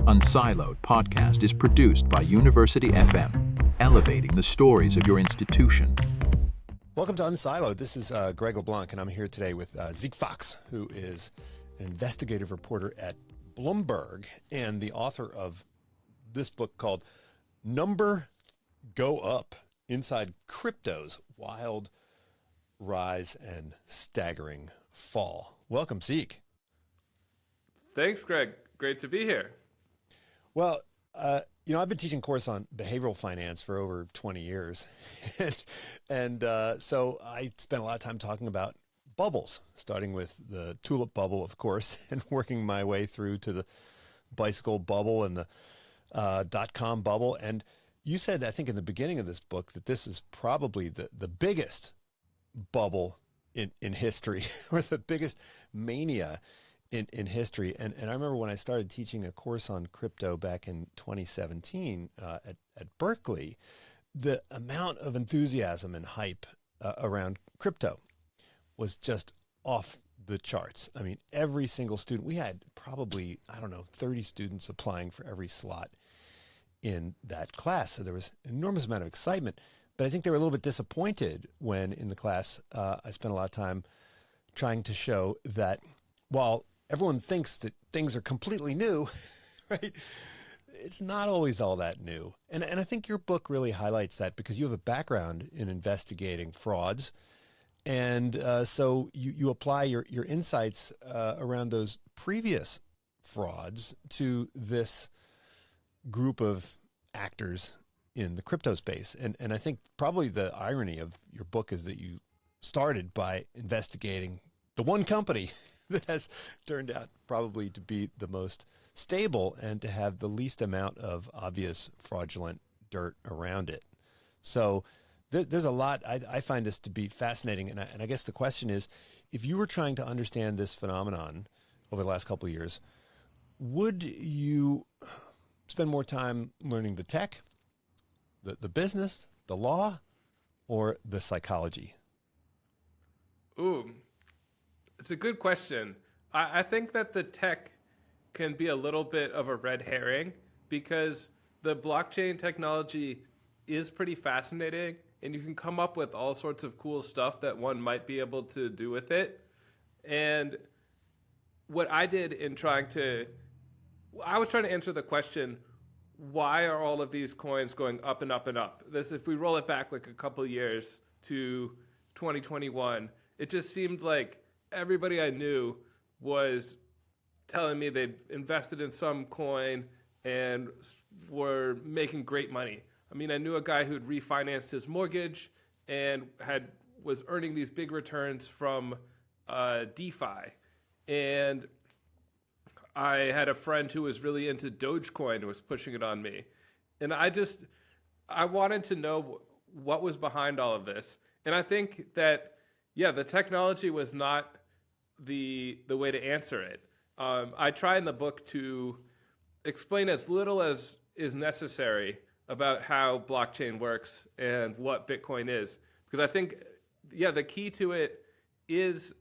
unSILOed podcast is produced by University FM, elevating the stories of your institution. Welcome to unSILOed. This is Greg LeBlanc, and I'm here today with Zeke Faux, who is an investigative reporter at Bloomberg and the author of this book called Number Go Up, Inside Crypto's Wild Rise and Staggering Fall. Welcome, Zeke. Thanks, Greg. Great to be here. Well, I've been teaching a course on behavioral finance for over 20 years. So I spent a lot of time talking about bubbles, starting with the tulip bubble, of course, and working my way through to the bicycle bubble and the dot-com bubble. And you said, I think in the beginning of this book, that this is probably the biggest bubble in history, or the biggest mania in history. And I remember when I started teaching a course on crypto back in 2017 at Berkeley, the amount of enthusiasm and hype around crypto was just off the charts. I mean, every single student, we had probably, 30 students applying for every slot in that class. So there was an enormous amount of excitement, but I think they were a little bit disappointed when in the class, I spent a lot of time trying to show that while everyone thinks that things are completely new, right? It's not always all that new. And I think your book really highlights that because you have a background in investigating frauds. And so you apply your insights around those previous frauds to this group of actors in the crypto space. And I think probably the irony of your book is that you started by investigating the one company that has turned out probably to be the most stable and to have the least amount of obvious fraudulent dirt around it. So there's a lot. I find this to be fascinating. And I guess the question is, if you were trying to understand this phenomenon over the last couple of years, would you spend more time learning the tech, the business, the law, or the psychology? Ooh, it's a good question. I think that the tech can be a little bit of a red herring because the blockchain technology is pretty fascinating and you can come up with all sorts of cool stuff that one might be able to do with it. And what I did in I was trying to answer the question, why are all of these coins going up and up and up? If we roll it back like a couple years to 2021, it just seemed like everybody I knew was telling me they'd invested in some coin and were making great money. I mean, I knew a guy who'd refinanced his mortgage and was earning these big returns from DeFi. And I had a friend who was really into Dogecoin and was pushing it on me. And I wanted to know what was behind all of this. And I think that, the technology was not the way to answer it. I try in the book to explain as little as is necessary about how blockchain works and what Bitcoin is. Because I think, the key to it is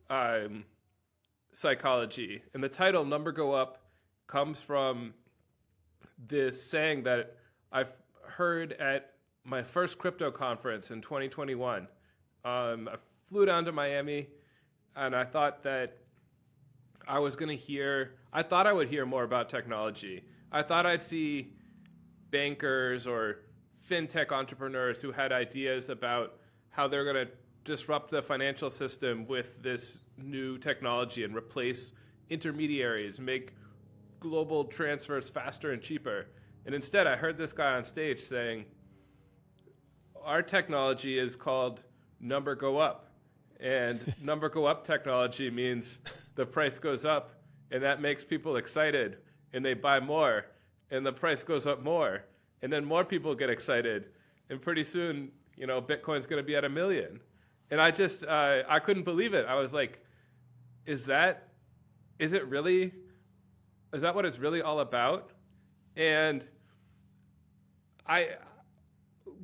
psychology. And the title, Number Go Up, comes from this saying that I've heard at my first crypto conference in 2021. I flew down to Miami and I thought that I thought I would hear more about technology. I thought I'd see bankers or fintech entrepreneurs who had ideas about how they're going to disrupt the financial system with this new technology and replace intermediaries, make global transfers faster and cheaper. And instead, I heard this guy on stage saying, our technology is called Number Go Up. And number go up technology means the price goes up and that makes people excited and they buy more and the price goes up more and then more people get excited and pretty soon, Bitcoin's going to be at 1 million. And I couldn't believe it. I was like, is that what it's really all about? And I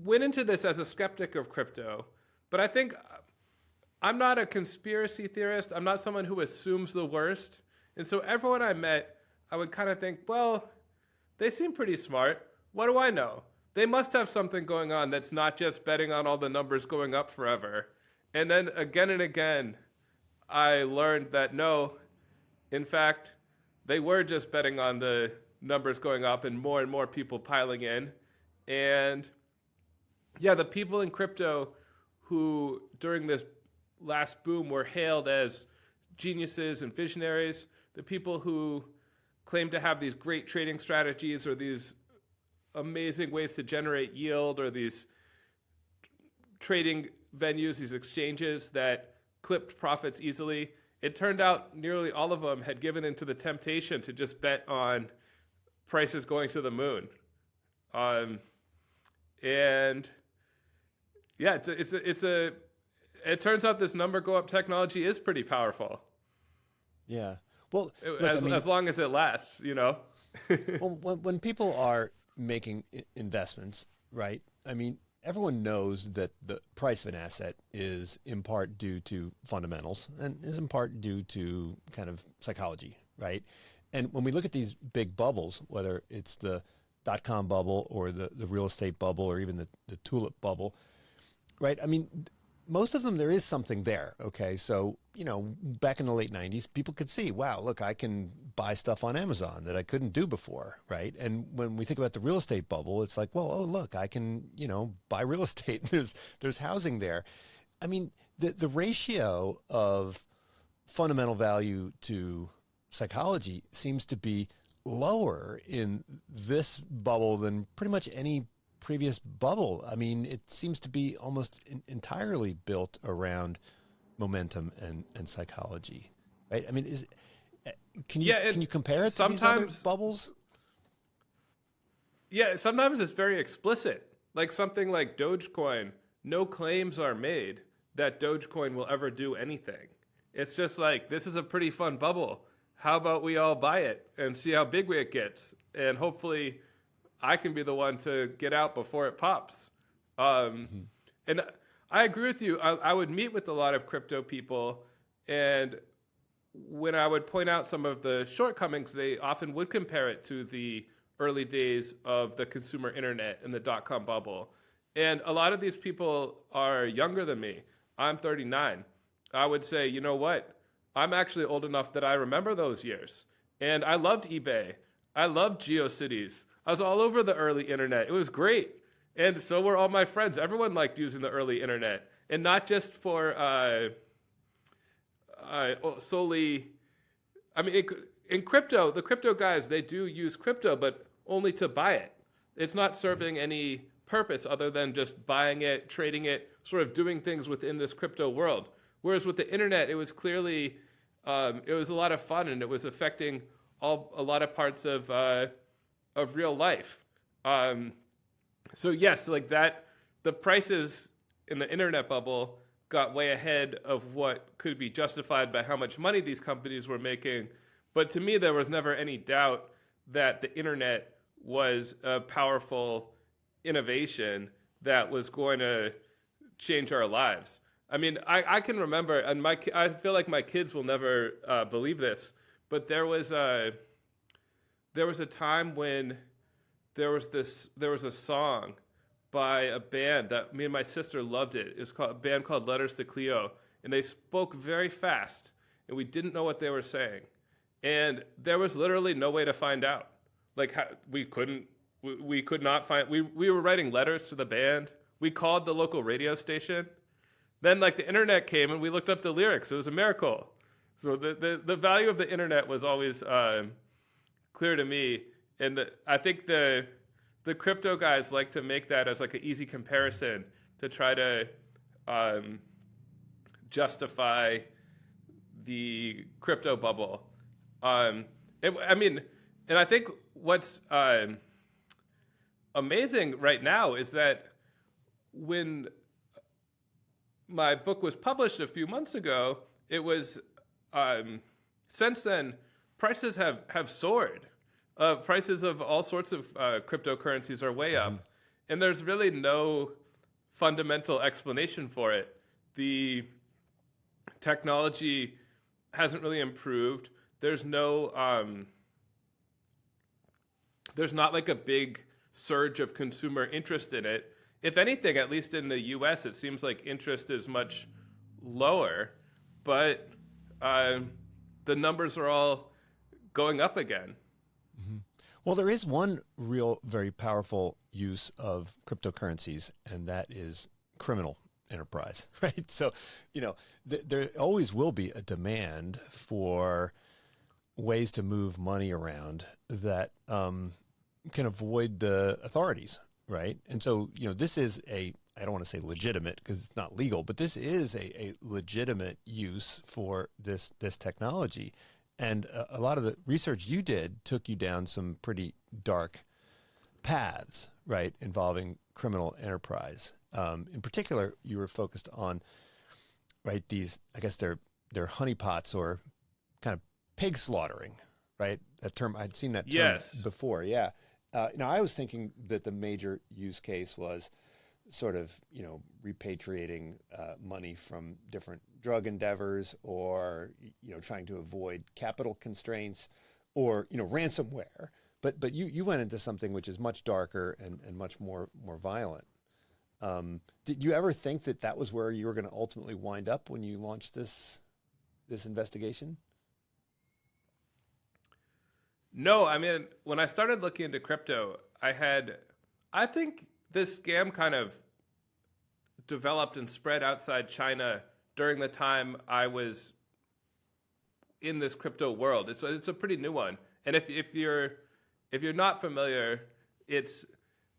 went into this as a skeptic of crypto, but I think I'm not a conspiracy theorist. I'm not someone who assumes the worst. And so everyone I met, I would kind of think, well, they seem pretty smart. What do I know? They must have something going on that's not just betting on all the numbers going up forever. And then again and again, I learned that no, in fact, they were just betting on the numbers going up and more people piling in. And yeah, the people in crypto who during this last boom were hailed as geniuses and visionaries, the people who claim to have these great trading strategies or these amazing ways to generate yield or these trading venues, these exchanges that clipped profits easily. It turned out nearly all of them had given into the temptation to just bet on prices going to the moon. And yeah, it turns out this number go up technology is pretty powerful. Yeah. Well, as long as it lasts, well, when people are making investments, right? I mean, everyone knows that the price of an asset is in part due to fundamentals and is in part due to kind of psychology, right? And when we look at these big bubbles, whether it's the .com bubble or the real estate bubble or even the tulip bubble, right? I mean, most of them, there is something there, okay? So, back in the late 90s, people could see, wow, look, I can buy stuff on Amazon that I couldn't do before, right? And when we think about the real estate bubble, it's like, well, oh, look, I can, buy real estate. There's housing there. I mean, the ratio of fundamental value to psychology seems to be lower in this bubble than pretty much any previous bubble. I mean, it seems to be almost entirely built around momentum and psychology, right? I mean, can you compare it to these other bubbles? Yeah, sometimes it's very explicit. Like something like Dogecoin, no claims are made that Dogecoin will ever do anything. It's just like, this is a pretty fun bubble. How about we all buy it and see how big it gets? And hopefully I can be the one to get out before it pops. And I agree with you. I would meet with a lot of crypto people, and when I would point out some of the shortcomings, they often would compare it to the early days of the consumer internet and the .com bubble. And a lot of these people are younger than me. I'm 39. I would say, you know what? I'm actually old enough that I remember those years. And I loved eBay. I loved GeoCities. I was all over the early internet. It was great. And so were all my friends. Everyone liked using the early internet. And not just for solely, I mean, in crypto, the crypto guys, they do use crypto, but only to buy it. It's not serving any purpose other than just buying it, trading it, sort of doing things within this crypto world. Whereas with the internet, it was clearly, it was a lot of fun, and it was affecting a lot of parts of real life. So yes, like that, the prices in the internet bubble got way ahead of what could be justified by how much money these companies were making. But to me, there was never any doubt that the internet was a powerful innovation that was going to change our lives. I mean, I can remember, and I feel like my kids will never believe this, but there was a time when there was a song by a band that me and my sister loved it. It was a band called Letters to Cleo, and they spoke very fast, and we didn't know what they were saying. And there was literally no way to find out. Like, we could not find, we were writing letters to the band. We called the local radio station. Then, like, the internet came, and we looked up the lyrics. It was a miracle. So the value of the internet was always clear to me. And I think the crypto guys like to make that as like an easy comparison to try to justify the crypto bubble. And I think what's amazing right now is that when my book was published a few months ago, it was since then prices have soared. Prices of all sorts of cryptocurrencies are way up, and there's really no fundamental explanation for it. The technology hasn't really improved. There's no there's not like a big surge of consumer interest in it. If anything, at least in the US, it seems like interest is much lower, but the numbers are all going up again. Mm-hmm. Well, there is one real, very powerful use of cryptocurrencies, and that is criminal enterprise, right? So, there always will be a demand for ways to move money around that can avoid the authorities, right? And so, this is I don't want to say legitimate because it's not legal, but this is a legitimate use for this technology. And a lot of the research you did took you down some pretty dark paths, right, involving criminal enterprise. In particular, you were focused on, right, these, I guess they're honeypots or kind of pig slaughtering, right? That term, I'd seen that term before, yeah. Now, I was thinking that the major use case was sort of, repatriating money from different drug endeavors, or, trying to avoid capital constraints, or, ransomware. But you went into something which is much darker and much more violent. Did you ever think that was where you were going to ultimately wind up when you launched this investigation? No, I mean, when I started looking into crypto, I think this scam kind of developed and spread outside China during the time I was in this crypto world. It's a pretty new one. And if you're not familiar, this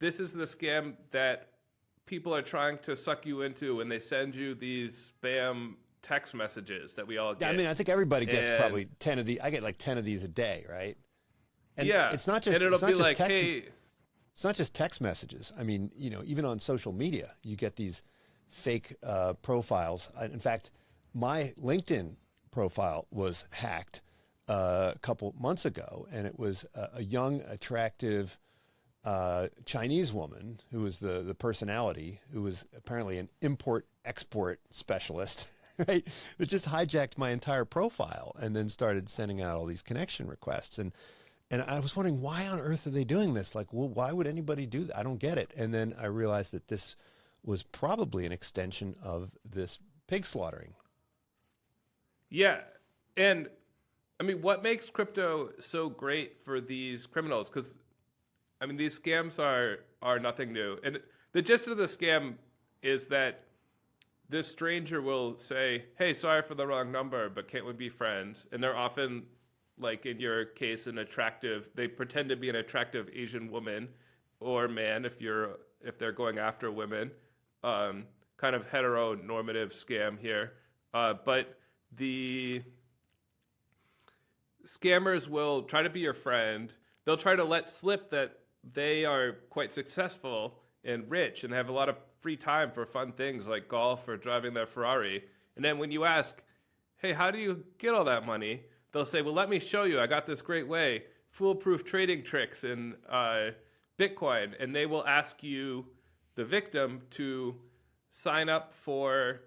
is the scam that people are trying to suck you into when they send you these spam text messages that we all get. Yeah, I mean, I think everybody gets probably 10 of these. I get like 10 of these a day, right? And yeah, it's not just, and it'll be like, text, hey, it's not just text messages. I mean, even on social media, you get these fake profiles. In fact, my LinkedIn profile was hacked a couple months ago, and it was a young, attractive Chinese woman who was the personality, who was apparently an import-export specialist, right? That just hijacked my entire profile and then started sending out all these connection requests. And I was wondering, why on earth are they doing this? Like, well, why would anybody do that? I don't get it. And then I realized that this was probably an extension of this pig slaughtering. Yeah. And I mean, what makes crypto so great for these criminals? Because, I mean, these scams are nothing new. And the gist of the scam is that this stranger will say, hey, sorry for the wrong number, but can't we be friends? And they're often, like in your case, they pretend to be an attractive Asian woman or man if they're going after women. Kind of heteronormative scam here. But the scammers will try to be your friend. They'll try to let slip that they are quite successful and rich and have a lot of free time for fun things like golf or driving their Ferrari. And then when you ask, hey, how do you get all that money? They'll say, well, let me show you. I got this great way, foolproof trading tricks in Bitcoin. And they will ask you, the victim, to sign up for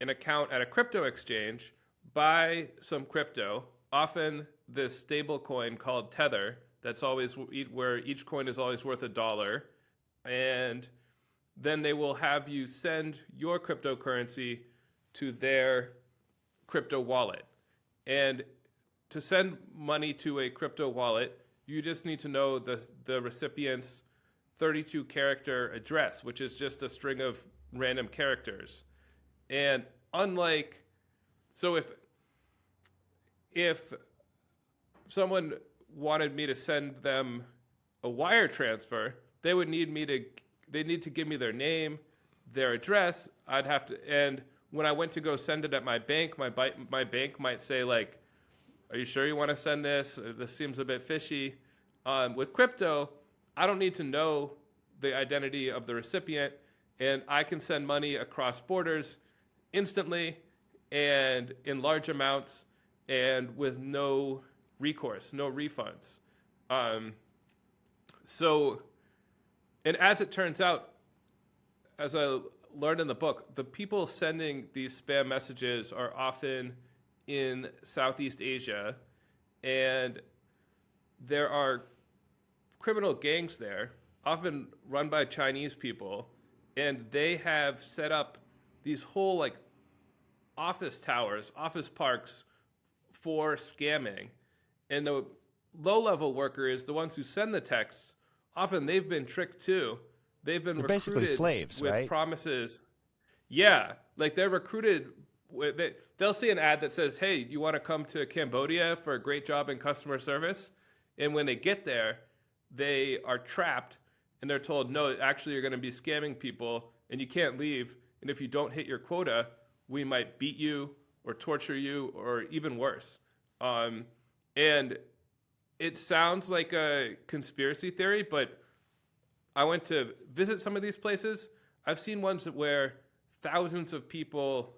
an account at a crypto exchange, buy some crypto, often this stable coin called Tether, that's always where each coin is always worth $1. And then they will have you send your cryptocurrency to their crypto wallet. And to send money to a crypto wallet, you just need to know the recipient's 32-character address, which is just a string of random characters. And so if someone wanted me to send them a wire transfer, they need to give me their name, their address. And when I went to go send it at my bank, my bank might say, like, are you sure you want to send this? This seems a bit fishy. With crypto, I don't need to know the identity of the recipient, and I can send money across borders instantly and in large amounts and with no recourse, no refunds. And as it turns out, as I learned in the book, the people sending these spam messages are often in Southeast Asia, and there are criminal gangs there, often run by Chinese people, and they have set up these whole like office towers, office parks for scamming. And the low-level workers, the ones who send the texts, often they've been tricked too. They've been They're recruited basically slaves, with right? promises. Yeah, like they're recruited. They'll see an ad that says, "Hey, you want to come to Cambodia for a great job in customer service?" And when they get there, they are trapped, and they're told, "No, actually, you're going to be scamming people, and you can't leave. And if you don't hit your quota, we might beat you or torture you, or even worse." And it sounds like a conspiracy theory, but I went to visit some of these places. I've seen ones where thousands of people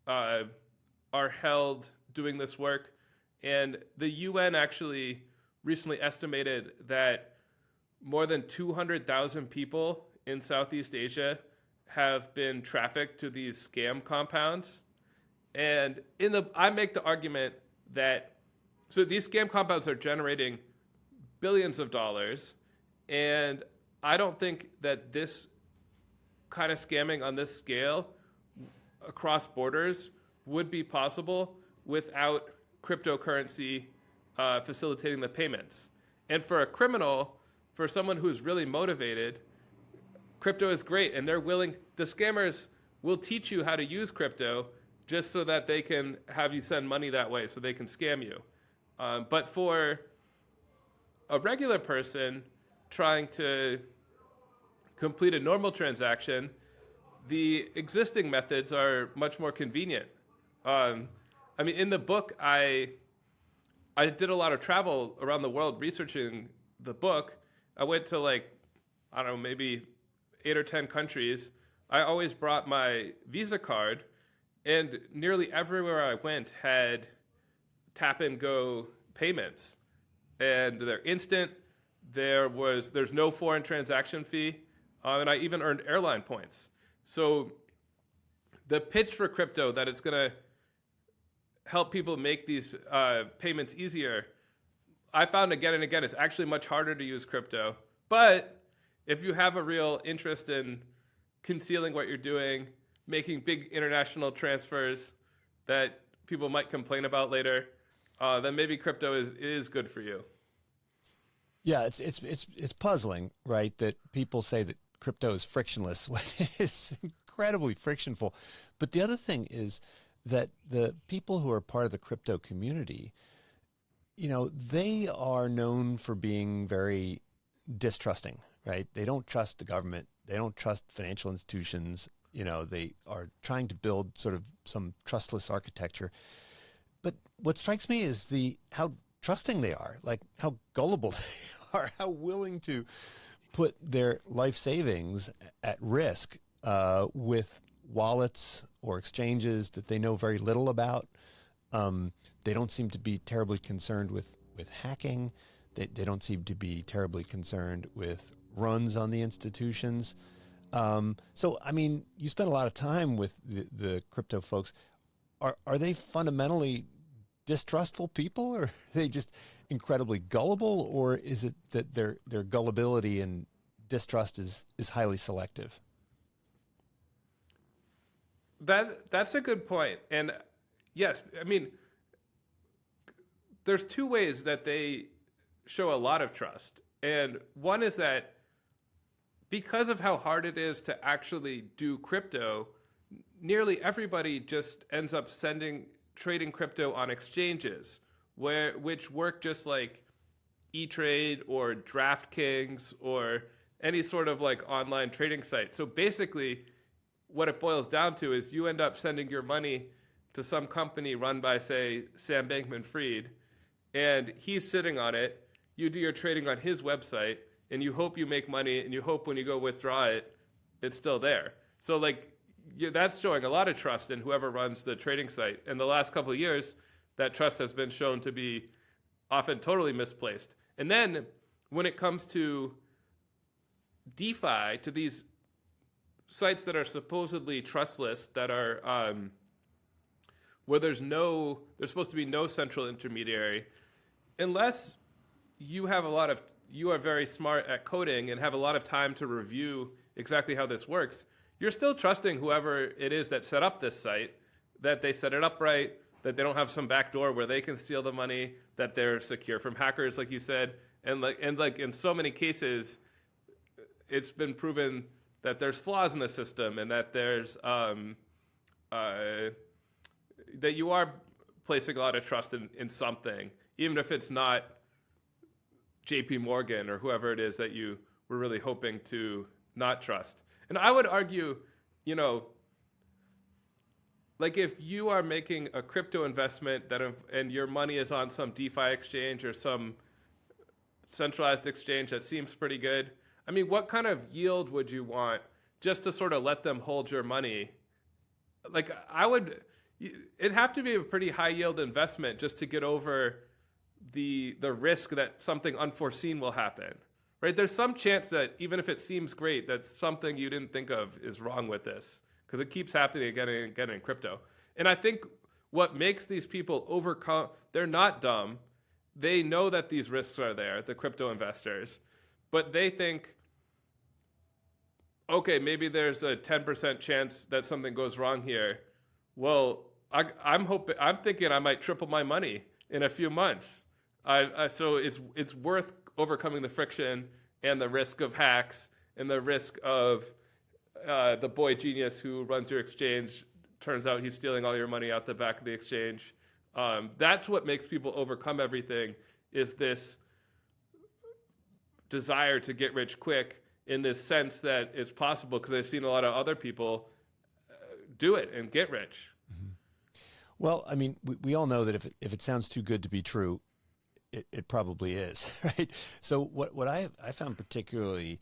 are held doing this work. And the UN actually recently estimated that more than 200,000 people in Southeast Asia have been trafficked to these scam compounds. And I make the argument that, so these scam compounds are generating billions of dollars, and I don't think that this kind of scamming on this scale across borders would be possible without cryptocurrency facilitating the payments. And for a criminal, for someone who's really motivated, crypto is great, and the scammers will teach you how to use crypto just so that they can have you send money that way so they can scam you. But for a regular person trying to complete a normal transaction, the existing methods are much more convenient. I mean, in the book, I did a lot of travel around the world researching the book. I went to I don't know, maybe 8 or 10 countries. I always brought my Visa card, and nearly everywhere I went had tap and go payments, and they're instant. There's no foreign transaction fee, and I even earned airline points. So the pitch for crypto that it's going to help people make these payments easier, I found again and again it's actually much harder to use crypto. But if you have a real interest in concealing what you're doing, making big international transfers that people might complain about later, then maybe crypto is good for you. Yeah, it's puzzling, right? That people say that crypto is frictionless when it's incredibly frictionful. But the other thing is that the people who are part of the crypto community, they are known for being very distrusting, right? They don't trust the government. They don't trust financial institutions. They are trying to build sort of some trustless architecture. But what strikes me is how trusting they are, like how gullible they are, how willing to put their life savings at risk with wallets or exchanges that they know very little about. They don't seem to be terribly concerned with hacking. They don't seem to be terribly concerned with runs on the institutions. So, I mean, you spend a lot of time with the crypto folks. Are they fundamentally distrustful people, or are they just incredibly gullible, or is it that their gullibility and distrust is highly selective? That's a good point. And yes, I mean, there's two ways that they show a lot of trust. And one is that because of how hard it is to actually do crypto, nearly everybody just ends up trading crypto on exchanges, which work just like E-Trade or DraftKings or any sort of like online trading site. So basically, what it boils down to is you end up sending your money to some company run by, say, Sam Bankman Fried, and he's sitting on it. You do your trading on his website, and you hope you make money, and you hope when you go withdraw it, it's still there. So that's showing a lot of trust in whoever runs the trading site. In the last couple of years, that trust has been shown to be often totally misplaced. And then when it comes to DeFi, to these sites that are supposedly trustless, that are where there's supposed to be no central intermediary, unless you have a lot of you are very smart at coding and have a lot of time to review exactly how this works, you're still trusting whoever it is that set up this site, that they set it up right, that they don't have some back door where they can steal the money, that they're secure from hackers, like you said. And like in so many cases, it's been proven that there's flaws in the system and that there's that you are placing a lot of trust in something, even if it's not JP Morgan or whoever it is that you were really hoping to not trust. And I would argue, like if you are making a crypto investment and your money is on some DeFi exchange or some centralized exchange that seems pretty good, I mean, what kind of yield would you want just to sort of let them hold your money? Like it'd have to be a pretty high yield investment just to get over the risk that something unforeseen will happen, right? There's some chance that even if it seems great, that something you didn't think of is wrong with this, because it keeps happening again and again in crypto. And I think what makes these people overcome, they're not dumb. They know that these risks are there, the crypto investors, but they think, okay, maybe there's a 10% chance that something goes wrong here. Well, I'm thinking I might triple my money in a few months. So it's worth overcoming the friction and the risk of hacks and the risk of the boy genius who runs your exchange. Turns out he's stealing all your money out the back of the exchange. That's what makes people overcome everything, is this desire to get rich quick, in this sense that it's possible because they've seen a lot of other people do it and get rich. Mm-hmm. Well, I mean, we all know that if it sounds too good to be true, it probably is, right? So what I found particularly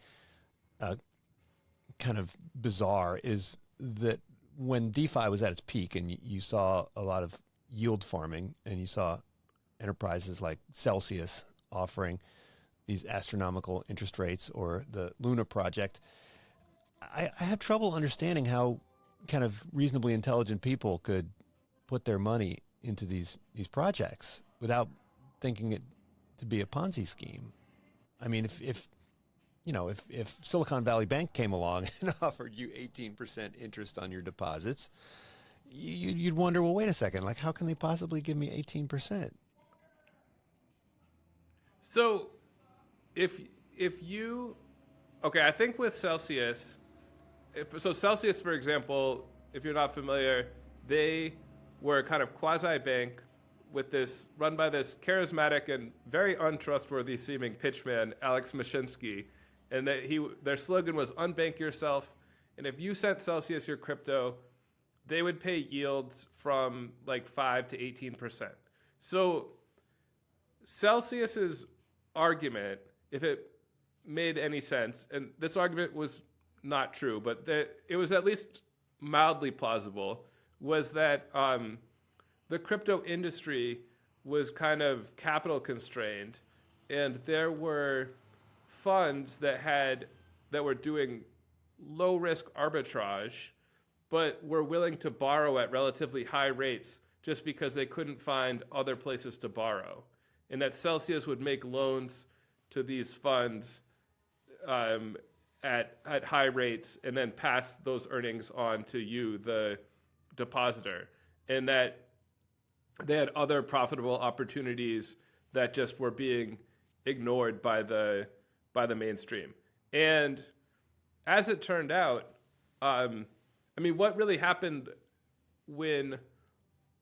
kind of bizarre is that when DeFi was at its peak and you saw a lot of yield farming and you saw enterprises like Celsius offering these astronomical interest rates, or the Luna project, I have trouble understanding how kind of reasonably intelligent people could put their money into these projects without thinking it to be a Ponzi scheme. I mean, if Silicon Valley Bank came along and offered you 18% interest on your deposits, you'd wonder, well, wait a second, like how can they possibly give me 18%? So I think with Celsius, Celsius, for example, if you're not familiar, they were kind of quasi-bank run by this charismatic and very untrustworthy seeming pitchman, Alex Mashinsky. And their slogan was unbank yourself. And if you sent Celsius your crypto, they would pay yields from like 5 to 18%. So Celsius's argument, if it made any sense, and this argument was not true, but it was at least mildly plausible, was that the crypto industry was kind of capital constrained, and there were funds that were doing low risk arbitrage, but were willing to borrow at relatively high rates just because they couldn't find other places to borrow. And that Celsius would make loans to these funds at high rates and then pass those earnings on to you, the depositor. And that they had other profitable opportunities that just were being ignored by the mainstream. And as it turned out, what really happened when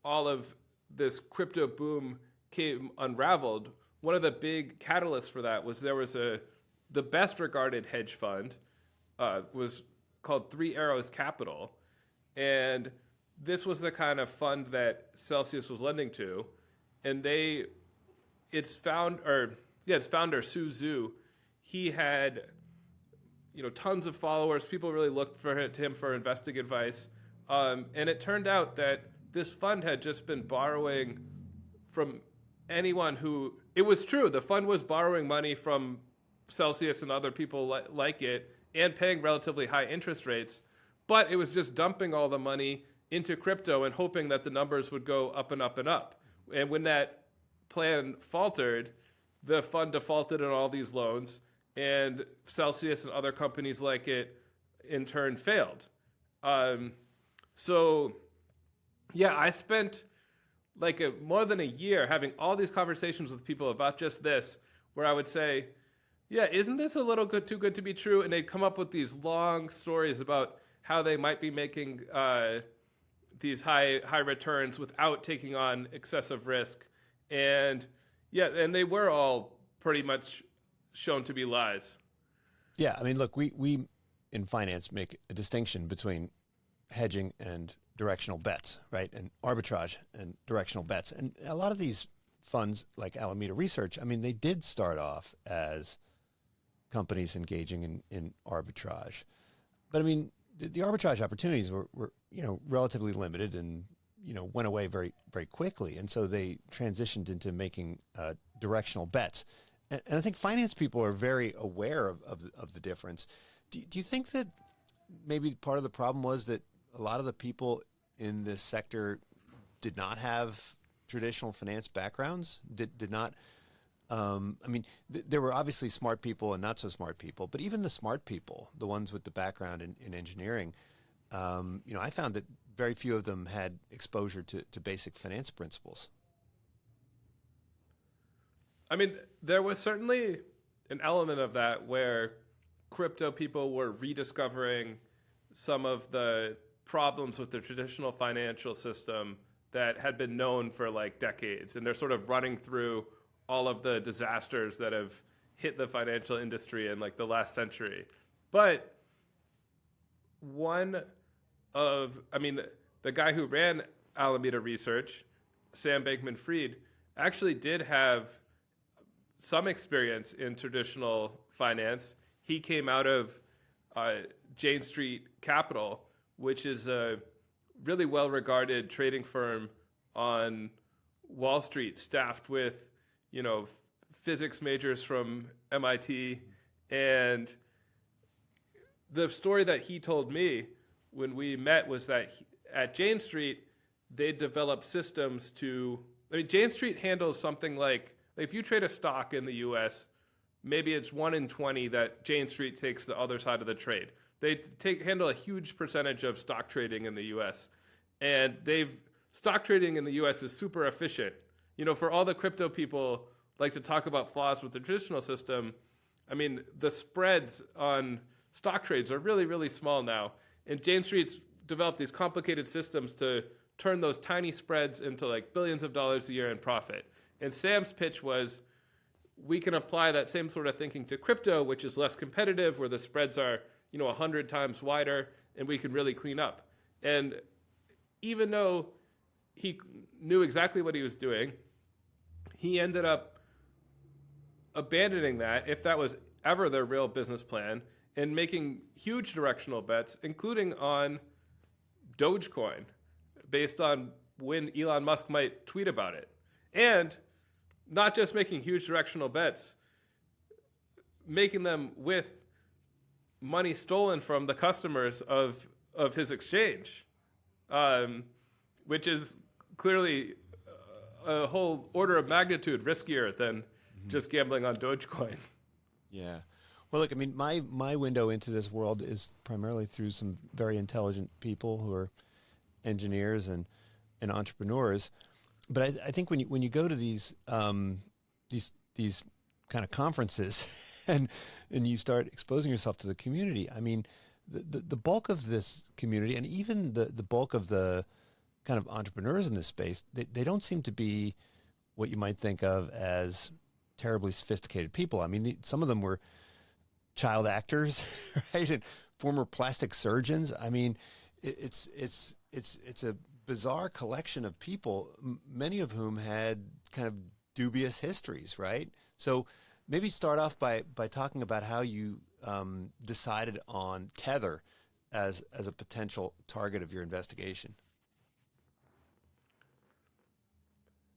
all of this crypto boom came unraveled, one of the big catalysts for that was the best regarded hedge fund was called Three Arrows Capital. And this was the kind of fund that Celsius was lending to. And its founder, Su Zhu, he had tons of followers. People really looked to him for investing advice. And it turned out that this fund had just been borrowing from anyone who, it was true, the fund was borrowing money from Celsius and other people like it and paying relatively high interest rates, but it was just dumping all the money into crypto and hoping that the numbers would go up and up and up. And when that plan faltered, the fund defaulted on all these loans, and Celsius and other companies like it in turn failed. So yeah, I spent like more than a year having all these conversations with people about just this, where I would say, yeah, isn't this a little too good to be true? And they'd come up with these long stories about how they might be making these high returns without taking on excessive risk. And yeah, and they were all pretty much shown to be lies. Yeah, I mean, look, we in finance make a distinction between hedging and directional bets, right? And arbitrage and directional bets. And a lot of these funds like Alameda Research, I mean, they did start off as companies engaging in arbitrage. But I mean, the arbitrage opportunities were relatively limited and, went away very, very quickly. And so they transitioned into making directional bets. And I think finance people are very aware of the difference. Do you think that maybe part of the problem was that a lot of the people in this sector did not have traditional finance backgrounds, did not, there were obviously smart people and not so smart people, but even the smart people, the ones with the background in engineering, I found that very few of them had exposure to basic finance principles. I mean, there was certainly an element of that where crypto people were rediscovering some of the problems with the traditional financial system that had been known for like decades. And they're sort of running through all of the disasters that have hit the financial industry in like the last century. But the guy who ran Alameda Research, Sam Bankman Fried, actually did have some experience in traditional finance. He came out of Jane Street Capital, which is a really well-regarded trading firm on Wall Street, staffed with, physics majors from MIT. And the story that he told me when we met was that at Jane Street, they developed systems Jane Street handles something like if you trade a stock in the US, maybe it's 1 in 20 that Jane Street takes the other side of the trade. They handle a huge percentage of stock trading in the US. And stock trading in the US is super efficient. For all the crypto people like to talk about flaws with the traditional system, I mean, the spreads on stock trades are really, really small now. And Jane Street's developed these complicated systems to turn those tiny spreads into like billions of dollars a year in profit. And Sam's pitch was, we can apply that same sort of thinking to crypto, which is less competitive, where the spreads are 100 times wider, and we can really clean up. And even though he knew exactly what he was doing, he ended up abandoning that, if that was ever their real business plan, and making huge directional bets, including on Dogecoin, based on when Elon Musk might tweet about it. And not just making huge directional bets, making them with money stolen from the customers of his exchange, which is clearly a whole order of magnitude riskier than just gambling on Dogecoin. Yeah. Well, look, I mean, my window into this world is primarily through some very intelligent people who are engineers and entrepreneurs. But I think when you go to these kind of conferences and you start exposing yourself to the community, I mean, the bulk of this community and even the bulk of the kind of entrepreneurs in this space, they don't seem to be what you might think of as terribly sophisticated people. I mean, some of them were child actors, right, and former plastic surgeons. I mean, it's a bizarre collection of people, many of whom had kind of dubious histories, right? So maybe start off by talking about how you decided on Tether as a potential target of your investigation.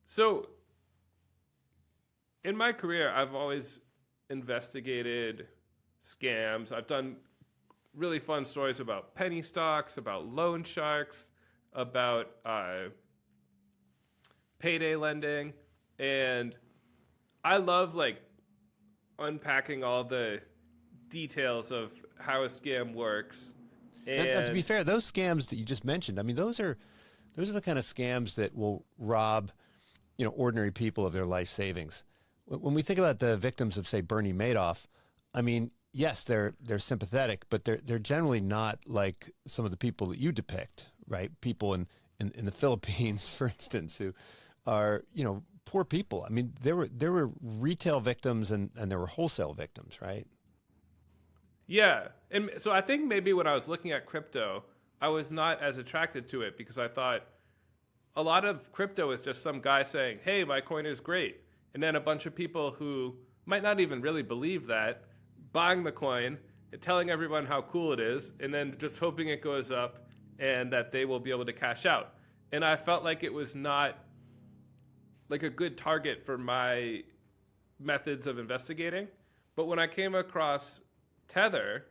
So in my career, I've always investigated scams. I've done really fun stories about penny stocks, about loan sharks, about payday lending. And I love like unpacking all the details of how a scam works. Now, to be And fair, those scams that you just mentioned, I mean, those are the kind of scams that will rob, ordinary people of their life savings. When we think about the victims of, say, Bernie Madoff, I mean, yes, they're sympathetic, but they're generally not like some of the people that you depict, right? People in the Philippines, for instance, who are, poor people. I mean, there were retail victims and there were wholesale victims, right? yeah. And so I think maybe when I was looking at crypto, I was not as attracted to it because I thought a lot of crypto is just some guy saying, hey, my coin is great. And then a bunch of people who might not even really believe that, buying the coin and telling everyone how cool it is, and then just hoping it goes up and that they will be able to cash out. And I felt like it was not like a good target for my methods of investigating. But when I came across Tether,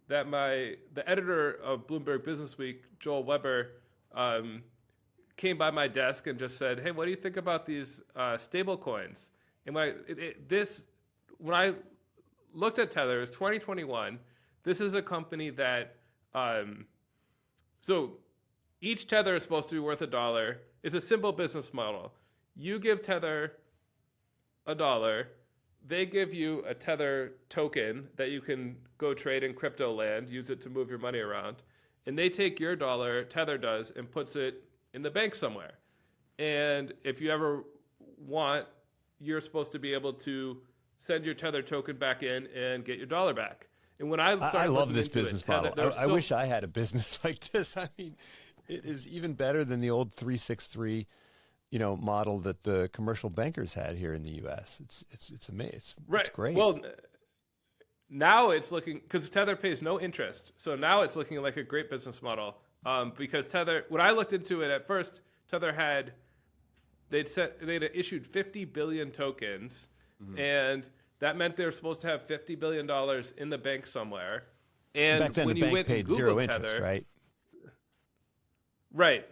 that the editor of Bloomberg Businessweek, Joel Weber, came by my desk and just said, hey, what do you think about these stable coins? And when I looked at Tether, it was 2021. This is a company that, so each Tether is supposed to be worth $1. It's a simple business model. You give Tether $1, they give you a Tether token that you can go trade in crypto land, use it to move your money around, and they take your dollar, Tether does, and puts it in the bank somewhere. And if you ever want, you're supposed to be able to send your Tether token back in and get your dollar back. And when I started, I love this business model. I so, wish I had a business like this. I mean, it is even better than the old 363, model that the commercial bankers had here in the U.S. It's amazing. right. It's great. Well, now it's looking, because Tether pays no interest, so now it's looking like a great business model. Because Tether, when I looked into it at first, Tether they'd issued 50 billion tokens, and that meant they were supposed to have $50 billion in the bank somewhere. And back then, when the you bank went paid and Googled zero interest, Tether, right? right.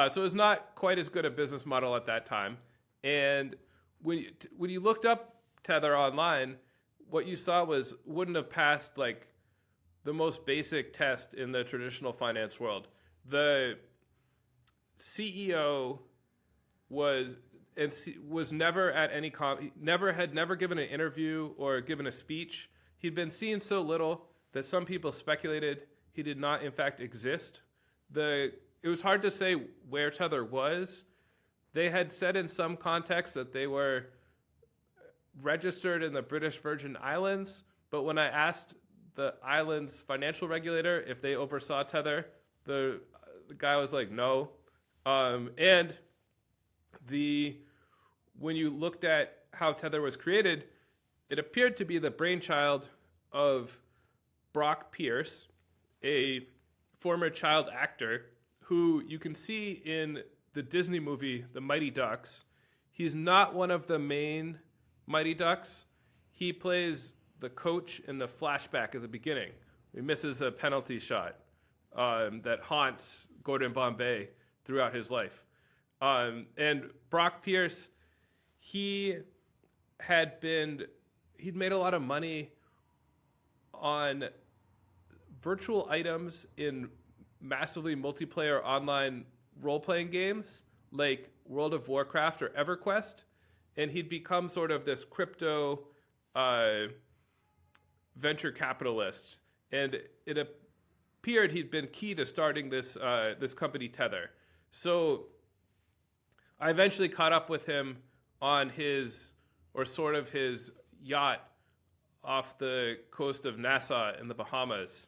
So it's not quite as good a business model at that time. And when you looked up Tether online, what you saw wouldn't have passed like the most basic test in the traditional finance world. The CEO was never at any had never given an interview or given a speech. He'd been seen so little that some people speculated he did not in fact exist. It was hard to say where Tether was. They had said in some context that they were registered in the British Virgin Islands, but when I asked the island's financial regulator if they oversaw Tether, the guy was like, no. And when you looked at how Tether was created, it appeared to be the brainchild of Brock Pierce, a former child actor who you can see in the Disney movie, The Mighty Ducks. He's not one of the main Mighty Ducks. He plays the coach in the flashback at the beginning. He misses a penalty shot that haunts Gordon Bombay throughout his life. And Brock Pierce, he'd made a lot of money on virtual items in massively multiplayer online role-playing games like World of Warcraft or EverQuest. And he'd become sort of this crypto venture capitalist. And it appeared he'd been key to starting this company Tether. So I eventually caught up with him on his yacht off the coast of Nassau in the Bahamas,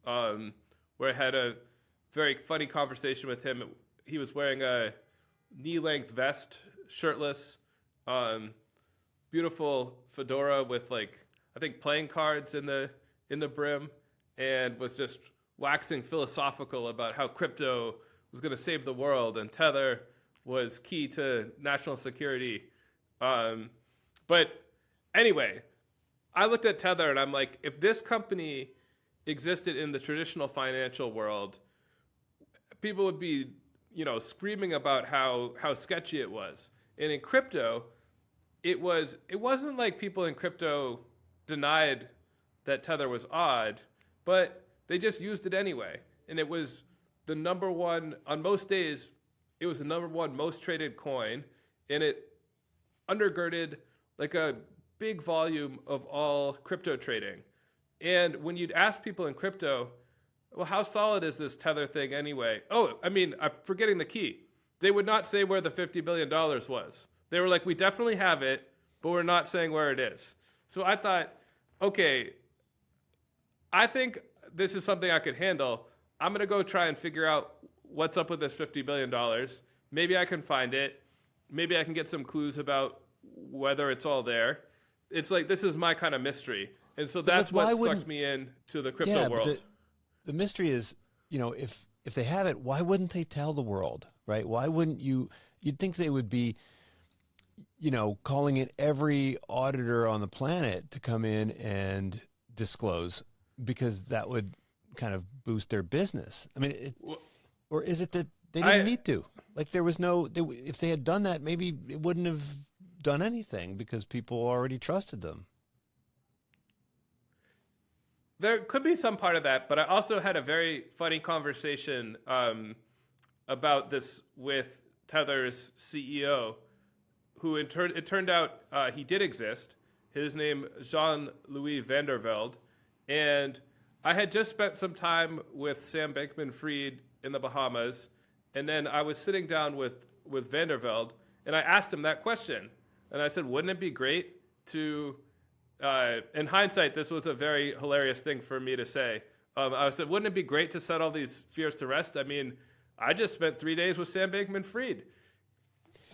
where I had a very funny conversation with him. He was wearing a knee-length vest, shirtless, beautiful fedora with I think playing cards in the brim, and was just waxing philosophical about how crypto was going to save the world and Tether was key to national security. But anyway, I looked at Tether and I'm like, if this company existed in the traditional financial world, people would be, screaming about how sketchy it was. And in crypto, it wasn't like people in crypto denied that Tether was odd, but they just used it anyway. And it was the number one, on most days, it was the number one most traded coin, and it undergirded like a big volume of all crypto trading. And when you'd ask people in crypto, well, how solid is this Tether thing anyway? Oh, I mean, I'm forgetting the key. They would not say where the $50 billion was. They were like, we definitely have it, but we're not saying where it is. So I thought, okay, I think this is something I could handle. I'm going to go try and figure out what's up with this $50 billion. Maybe I can find it. Maybe I can get some clues about whether it's all there. It's like, this is my kind of mystery. And so that's what sucked me in to the crypto world. But the mystery is, if they have it, why wouldn't they tell the world, right? Why wouldn't you'd think they would be, calling in every auditor on the planet to come in and disclose, because that would kind of boost their business. I mean, or is it that they didn't need to? Like there was if they had done that, maybe it wouldn't have done anything because people already trusted them. There could be some part of that, but I also had a very funny conversation about this with Tether's CEO, who it turned out he did exist. His name, Jean-Louis van der Velde. And I had just spent some time with Sam Bankman Fried in the Bahamas. And then I was sitting down with van der Velde, and I asked him that question. And I said, wouldn't it be great to, in hindsight, this was a very hilarious thing for me to say. I said, wouldn't it be great to set all these fears to rest? I mean, I just spent 3 days with Sam Bankman Fried.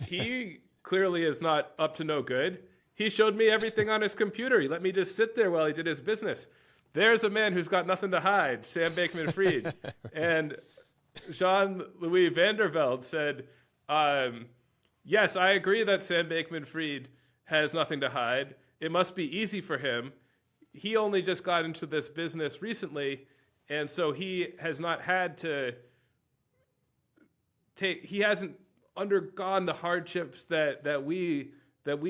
He clearly is not up to no good. He showed me everything on his computer. He let me just sit there while he did his business. There's a man who's got nothing to hide, Sam Bankman Fried. And Jean-Louis van der Velde said, yes, I agree that Sam Bankman Fried has nothing to hide. It must be easy for him. He only just got into this business recently, and so he has not had to he hasn't undergone the hardships that we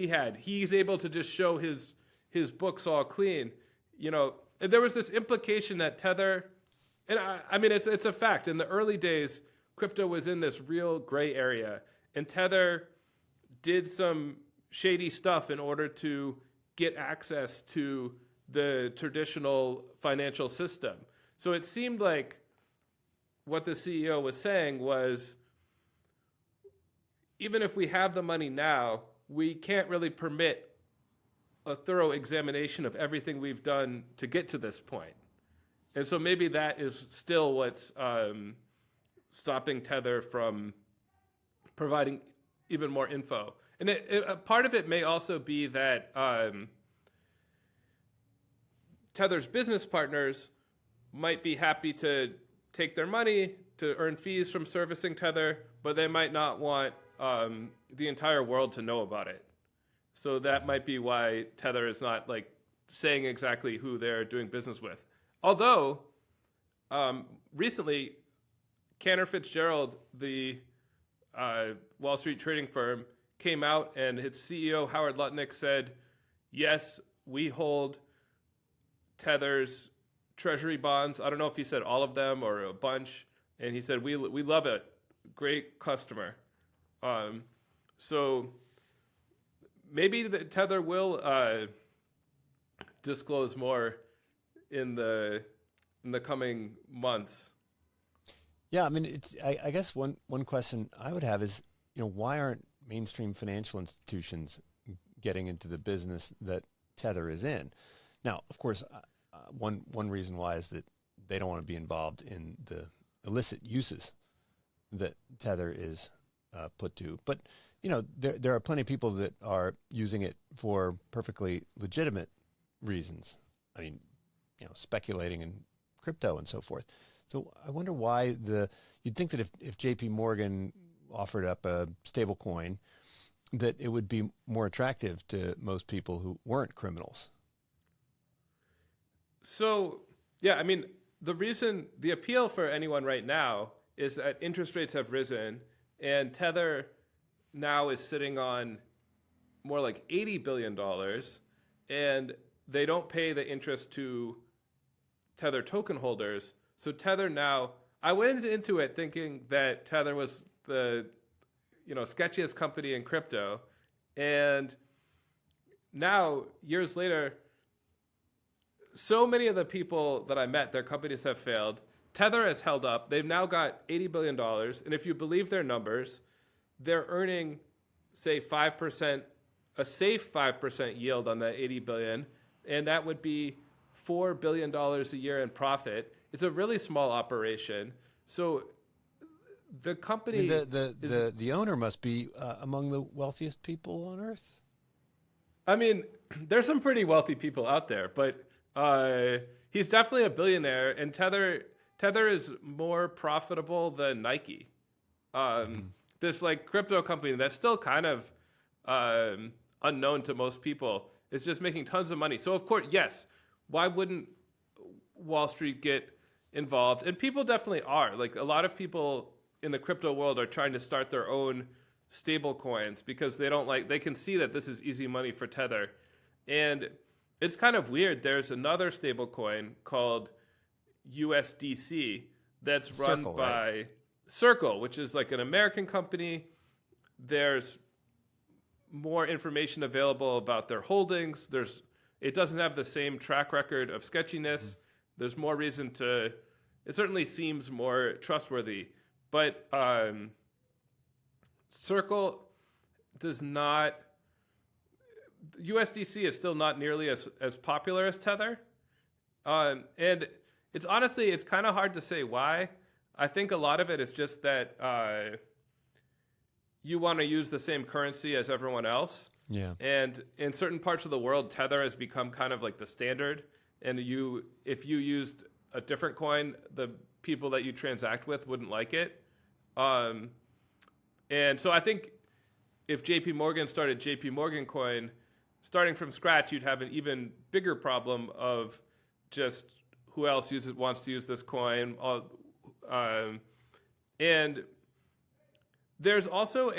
had. He's able to just show his books all clean. And there was this implication that Tether, and I mean, it's a fact. In the early days, crypto was in this real gray area, and Tether did some shady stuff in order to get access to the traditional financial system. So it seemed like what the CEO was saying was, even if we have the money now, we can't really permit a thorough examination of everything we've done to get to this point. And so maybe that is still what's stopping Tether from providing even more info. And part of it may also be that Tether's business partners might be happy to take their money to earn fees from servicing Tether, but they might not want the entire world to know about it. So that might be why Tether is not like saying exactly who they're doing business with. Although recently, Cantor Fitzgerald, the Wall Street trading firm, came out and its CEO, Howard Lutnick, said, yes, we hold Tether's treasury bonds. I don't know if he said all of them or a bunch. And he said, we love it. Great customer. So maybe the Tether will disclose more in the coming months. Yeah, I mean, I guess one question I would have is, why aren't mainstream financial institutions getting into the business that Tether is in? Now, of course, one reason why is that they don't want to be involved in the illicit uses that Tether is put to. But there are plenty of people that are using it for perfectly legitimate reasons. I mean, speculating in crypto and so forth. So I wonder why you'd think that if JP Morgan offered up a stable coin, that it would be more attractive to most people who weren't criminals. So, yeah, I mean, the appeal for anyone right now is that interest rates have risen and Tether now is sitting on more like $80 billion, and they don't pay the interest to Tether token holders. So Tether now, I went into it thinking that Tether was the sketchiest company in crypto, and now years later, so many of the people that I met, their companies have failed. Tether has held up. They've now got $80 billion, and if you believe their numbers, they're earning, say, 5%, a safe 5% yield on that $80 billion, and that would be $4 billion a year in profit. It's a really small operation. So the company, the owner must be among the wealthiest people on earth. I mean, there's some pretty wealthy people out there, but he's definitely a billionaire, and Tether is more profitable than Nike. This like crypto company that's still kind of unknown to most people is just making tons of money. So of course, yes, why wouldn't Wall Street get involved? And people definitely are. Like a lot of people in the crypto world are trying to start their own stable coins because they can see that this is easy money for Tether. And it's kind of weird. There's another stable coin called USDC that's run by Circle, which is like an American company. There's more information available about their holdings. It doesn't have the same track record of sketchiness. There's more reason it certainly seems more trustworthy, but Circle does not, USDC is still not nearly as popular as Tether. And it's kind of hard to say why. I think a lot of it is just that you want to use the same currency as everyone else. Yeah. And in certain parts of the world, Tether has become kind of like the standard. And if you used a different coin, the people that you transact with wouldn't like it. And so I think if JP Morgan started JP Morgan coin, starting from scratch, you'd have an even bigger problem of just who else wants to use this coin. And there's also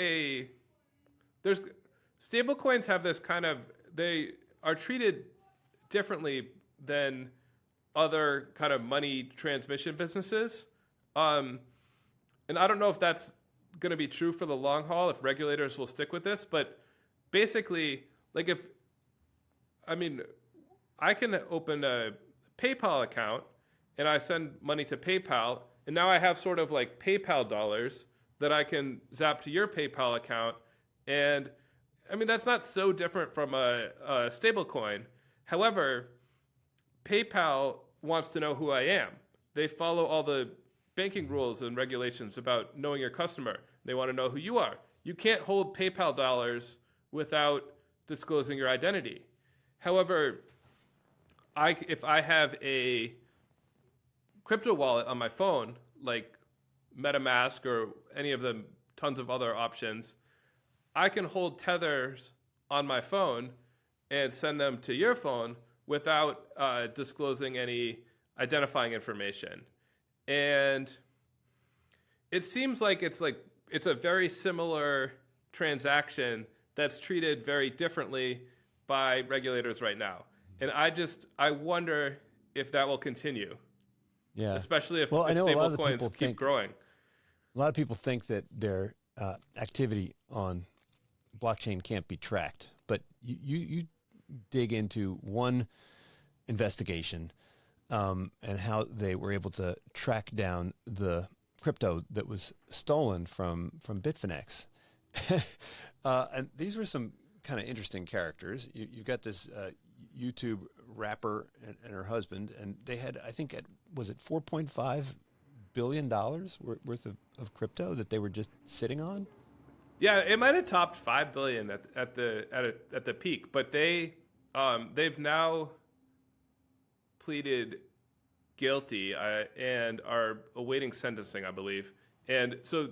stable coins have this kind of, they are treated differently than other kind of money transmission businesses. And I don't know if that's going to be true for the long haul, if regulators will stick with this, but basically, like I can open a PayPal account and I send money to PayPal, and now I have sort of like PayPal dollars that I can zap to your PayPal account. And I mean, that's not so different from a stable coin. However, PayPal wants to know who I am. They follow all the banking rules and regulations about knowing your customer. They want to know who you are. You can't hold PayPal dollars without disclosing your identity. However, if I have a crypto wallet on my phone, like MetaMask or any of the tons of other options, I can hold tethers on my phone and send them to your phone without disclosing any identifying information. And it seems like it's a very similar transaction that's treated very differently by regulators right now. And I wonder if that will continue. Yeah. Especially if I know a lot stable of coins people keep growing. A lot of people think that their activity on blockchain can't be tracked, but you dig into one investigation and how they were able to track down the crypto that was stolen from Bitfinex. And these were some kind of interesting characters. You've got this YouTube rapper and her husband, and they had, I think, was it $4.5 billion worth of crypto that they were just sitting on? Yeah, it might have topped 5 billion at the peak, but they've now pleaded guilty and are awaiting sentencing, I believe. And so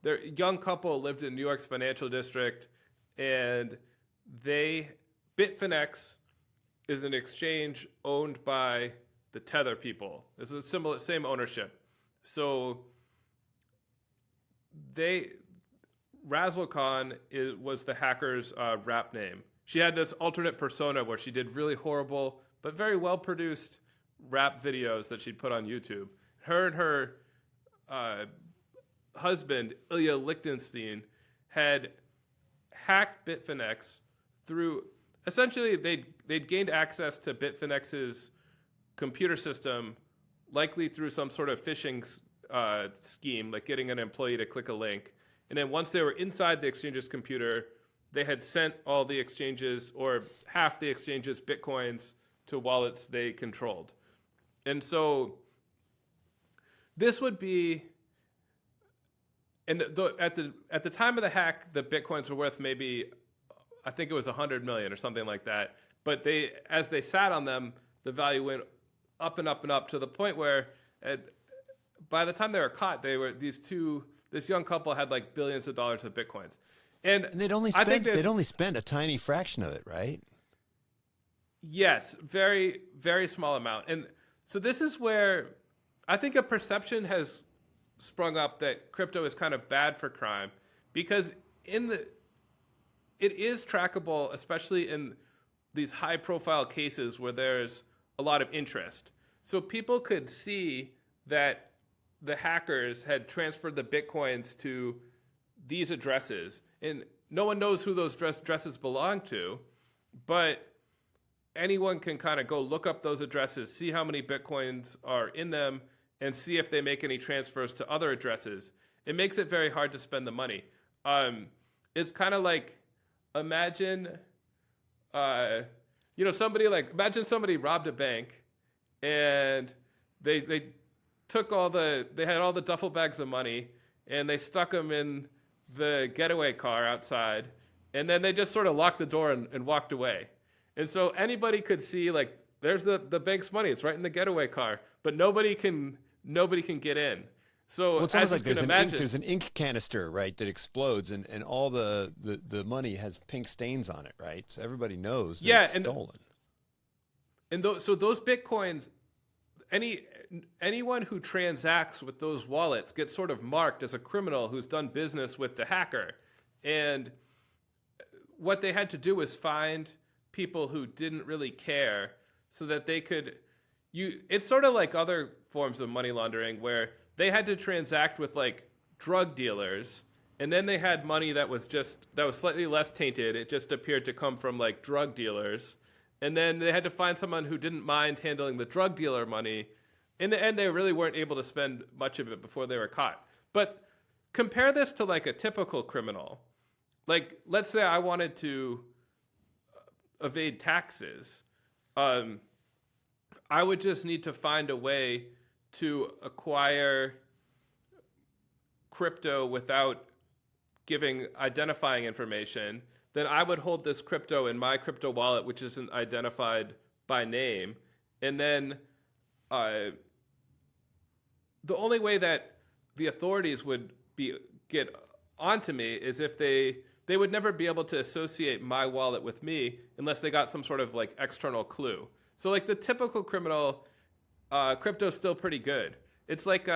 their young couple lived in New York's financial district, and Bitfinex is an exchange owned by the Tether people. It's a same ownership. So Razzlecon was the hacker's rap name. She had this alternate persona where she did really horrible but very well produced rap videos that she'd put on YouTube. Her and her husband, Ilya Lichtenstein, had hacked Bitfinex through, essentially they'd gained access to Bitfinex's computer system, likely through some sort of phishing scheme, like getting an employee to click a link. And then once they were inside the exchange's computer, they had sent all the exchanges, or half the exchange's Bitcoins, to wallets they controlled. And so this would be, and at the time of the hack, the Bitcoins were worth maybe, I think it was 100 million or something like that. But as they sat on them, the value went up and up and up to the point where by the time they were caught, this young couple had like billions of dollars of Bitcoins. And they'd only spend a tiny fraction of it, right? Yes, very, very small amount. And so this is where I think a perception has sprung up that crypto is kind of bad for crime, because it is trackable, especially in these high profile cases where there's a lot of interest. So people could see that the hackers had transferred the Bitcoins to these addresses, and no one knows who those addresses belong to, but anyone can kind of go look up those addresses, see how many Bitcoins are in them, and see if they make any transfers to other addresses. It makes it very hard to spend the money. It's kind of like, imagine somebody robbed a bank, and they took they had all the duffel bags of money, and they stuck them in the getaway car outside, and then they just sort of locked the door and walked away. And so anybody could see, like, there's the bank's money. It's right in the getaway car, but nobody can get in. So it's almost like there's an ink canister, right, that explodes, and all the money has pink stains on it, right? So everybody knows that it's stolen. And so those Bitcoins, anyone who transacts with those wallets gets sort of marked as a criminal who's done business with the hacker. And what they had to do was find people who didn't really care so that they could it's sort of like other forms of money laundering where they had to transact with like drug dealers, and then they had money that was slightly less tainted. It just appeared to come from like drug dealers. And then they had to find someone who didn't mind handling the drug dealer money. In the end, they really weren't able to spend much of it before they were caught. But compare this to like a typical criminal. Like, let's say I wanted to evade taxes. I would just need to find a way to acquire crypto without giving identifying information. Then I would hold this crypto in my crypto wallet, which isn't identified by name. And then the only way that the authorities would get onto me is if they would never be able to associate my wallet with me unless they got some sort of like external clue. So like the typical criminal, crypto's still pretty good. It's like,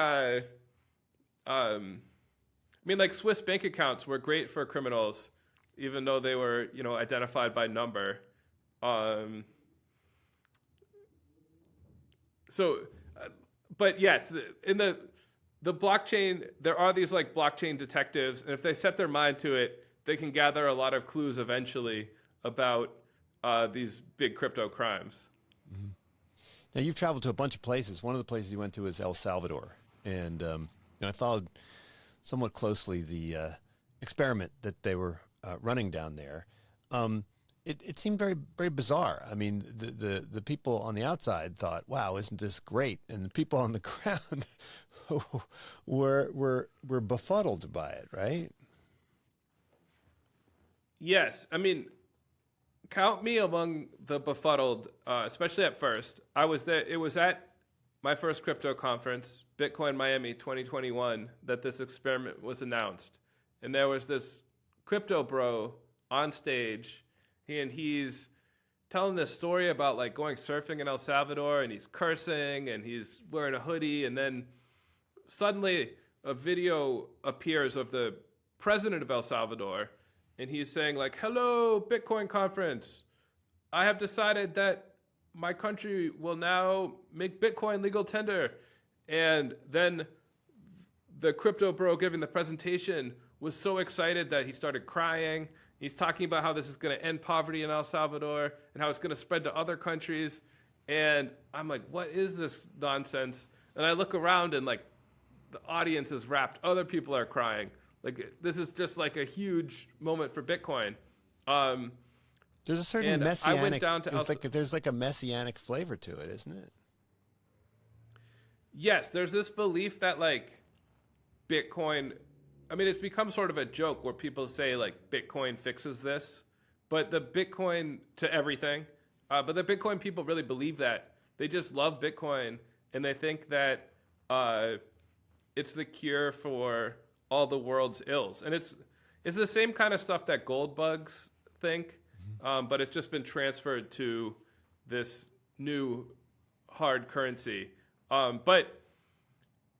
like Swiss bank accounts were great for criminals, even though they were, identified by number. But yes, in the blockchain, there are these like blockchain detectives, and if they set their mind to it, they can gather a lot of clues eventually about these big crypto crimes. Mm-hmm. Now, you've traveled to a bunch of places. One of the places you went to is El Salvador, and I followed somewhat closely the experiment that they were running down there. It seemed very, very bizarre. I mean, the people on the outside thought, "Wow, isn't this great?" And the people on the ground were befuddled by it, right? Yes, I mean, count me among the befuddled, especially at first. I was there. It was at my first crypto conference, Bitcoin Miami 2021, that this experiment was announced, and there was this crypto bro on stage, and he's telling this story about like going surfing in El Salvador, and he's cursing, and he's wearing a hoodie, and then suddenly a video appears of the president of El Salvador, and he's saying like, "Hello, Bitcoin conference. I have decided that my country will now make Bitcoin legal tender." And then the crypto bro giving the presentation was so excited that he started crying. He's talking about how this is going to end poverty in El Salvador and how it's going to spread to other countries. And I'm like, what is this nonsense? And I look around and like the audience is wrapped. Other people are crying. Like this is just like a huge moment for Bitcoin. There's a certain and messianic. I went down to there's like a messianic flavor to it, isn't it? Yes, there's this belief that like Bitcoin, I mean, it's become sort of a joke where people say like Bitcoin fixes this, but the Bitcoin to everything. But the Bitcoin people really believe that. They just love Bitcoin and they think that it's the cure for all the world's ills. And it's the same kind of stuff that gold bugs think, but it's just been transferred to this new hard currency. But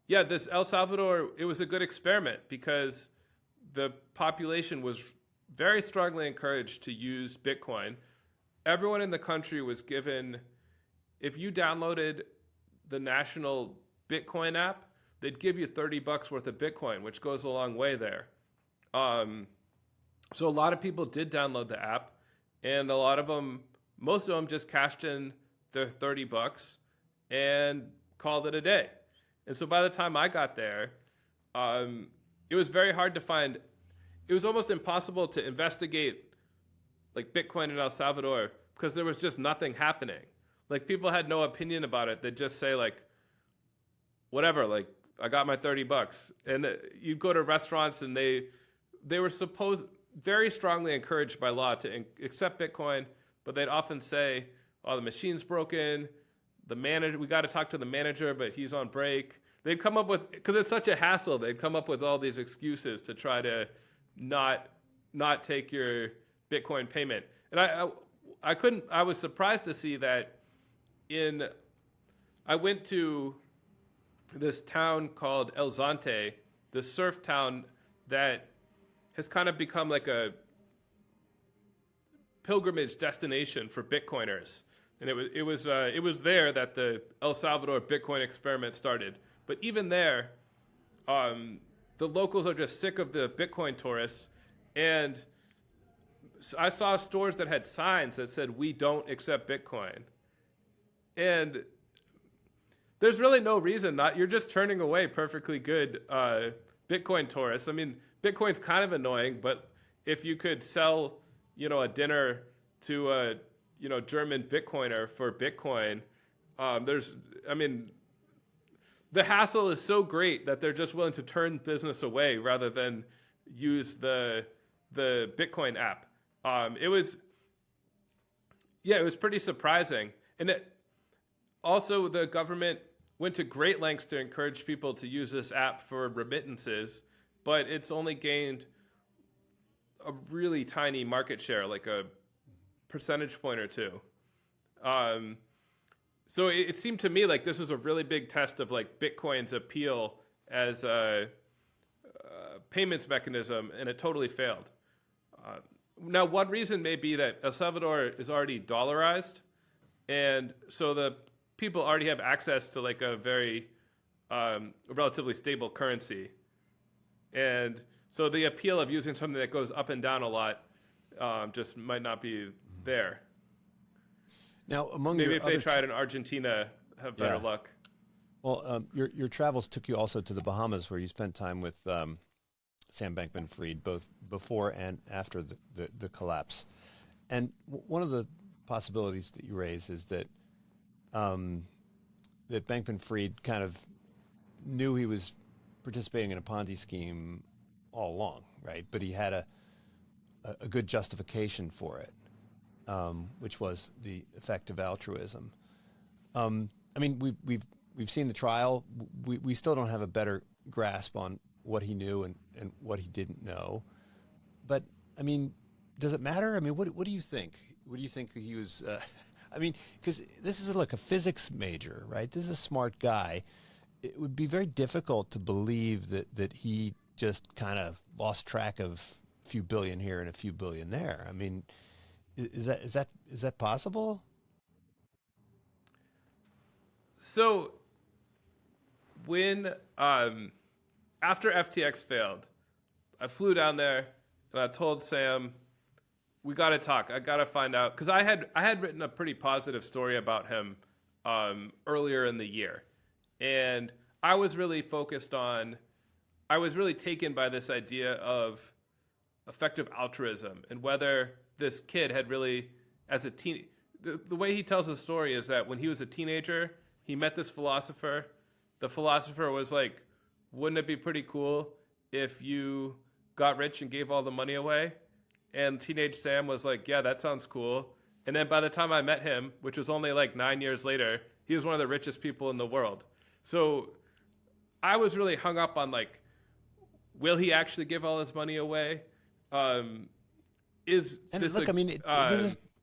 yeah, this El Salvador, it was a good experiment because the population was very strongly encouraged to use Bitcoin. Everyone in the country was given, if you downloaded the national Bitcoin app, they'd give you $30 worth of Bitcoin, which goes a long way there. So a lot of people did download the app, and a lot of them, most of them just cashed in their $30 and called it a day. And so by the time I got there, it was very hard to find. It was almost impossible to investigate like Bitcoin in El Salvador because there was just nothing happening. Like people had no opinion about it. They'd just say like, whatever, like I got my $30. And you'd go to restaurants and they were very strongly encouraged by law to accept Bitcoin, but they'd often say, oh, the machine's broken. The manager, we got to talk to the manager, but he's on break. They'd come up with, because it's such a hassle, they'd come up with all these excuses to try to not take your Bitcoin payment. And I was surprised to see that I went to this town called El Zante, this surf town that has kind of become like a pilgrimage destination for Bitcoiners. And it was there that the El Salvador Bitcoin experiment started. But even there, the locals are just sick of the Bitcoin tourists. And I saw stores that had signs that said, "We don't accept Bitcoin." And there's really no reason not. You're just turning away perfectly good Bitcoin tourists. I mean, Bitcoin's kind of annoying, but if you could sell, a dinner to a German Bitcoiner for Bitcoin, the hassle is so great that they're just willing to turn business away rather than use the Bitcoin app. It was pretty surprising. And also the government went to great lengths to encourage people to use this app for remittances, but it's only gained a really tiny market share, like a percentage point or two. So it seemed to me like this was a really big test of like Bitcoin's appeal as a payments mechanism, and it totally failed. Now, one reason may be that El Salvador is already dollarized, and so the people already have access to like a very relatively stable currency. And so the appeal of using something that goes up and down a lot just might not be there. Now, among maybe your if they tried in Argentina, have better luck. Well, your travels took you also to the Bahamas, where you spent time with Sam Bankman Fried, both before and after the collapse. And one of the possibilities that you raise is that that Bankman Fried kind of knew he was participating in a Ponzi scheme all along, right? But he had a good justification for it, which was the effect of altruism. I mean, we've seen the trial. We still don't have a better grasp on what he knew and what he didn't know. But I mean, does it matter? I mean, what do you think? What do you think he was? I mean, because this is like a physics major, right? This is a smart guy. It would be very difficult to believe that he just kind of lost track of a few billion here and a few billion there. I mean, is that possible? So when after FTX failed, I flew down there and I told Sam, we got to talk. I got to find out, because I had written a pretty positive story about him earlier in the year, and I was really taken by this idea of effective altruism and whether this kid had really, as a teen, the way he tells the story is that when he was a teenager, he met this philosopher. The philosopher was like, wouldn't it be pretty cool if you got rich and gave all the money away? And teenage Sam was like, yeah, that sounds cool. And then by the time I met him, which was only like 9 years later, he was one of the richest people in the world. So I was really hung up on like, will he actually give all his money away? And look, I mean,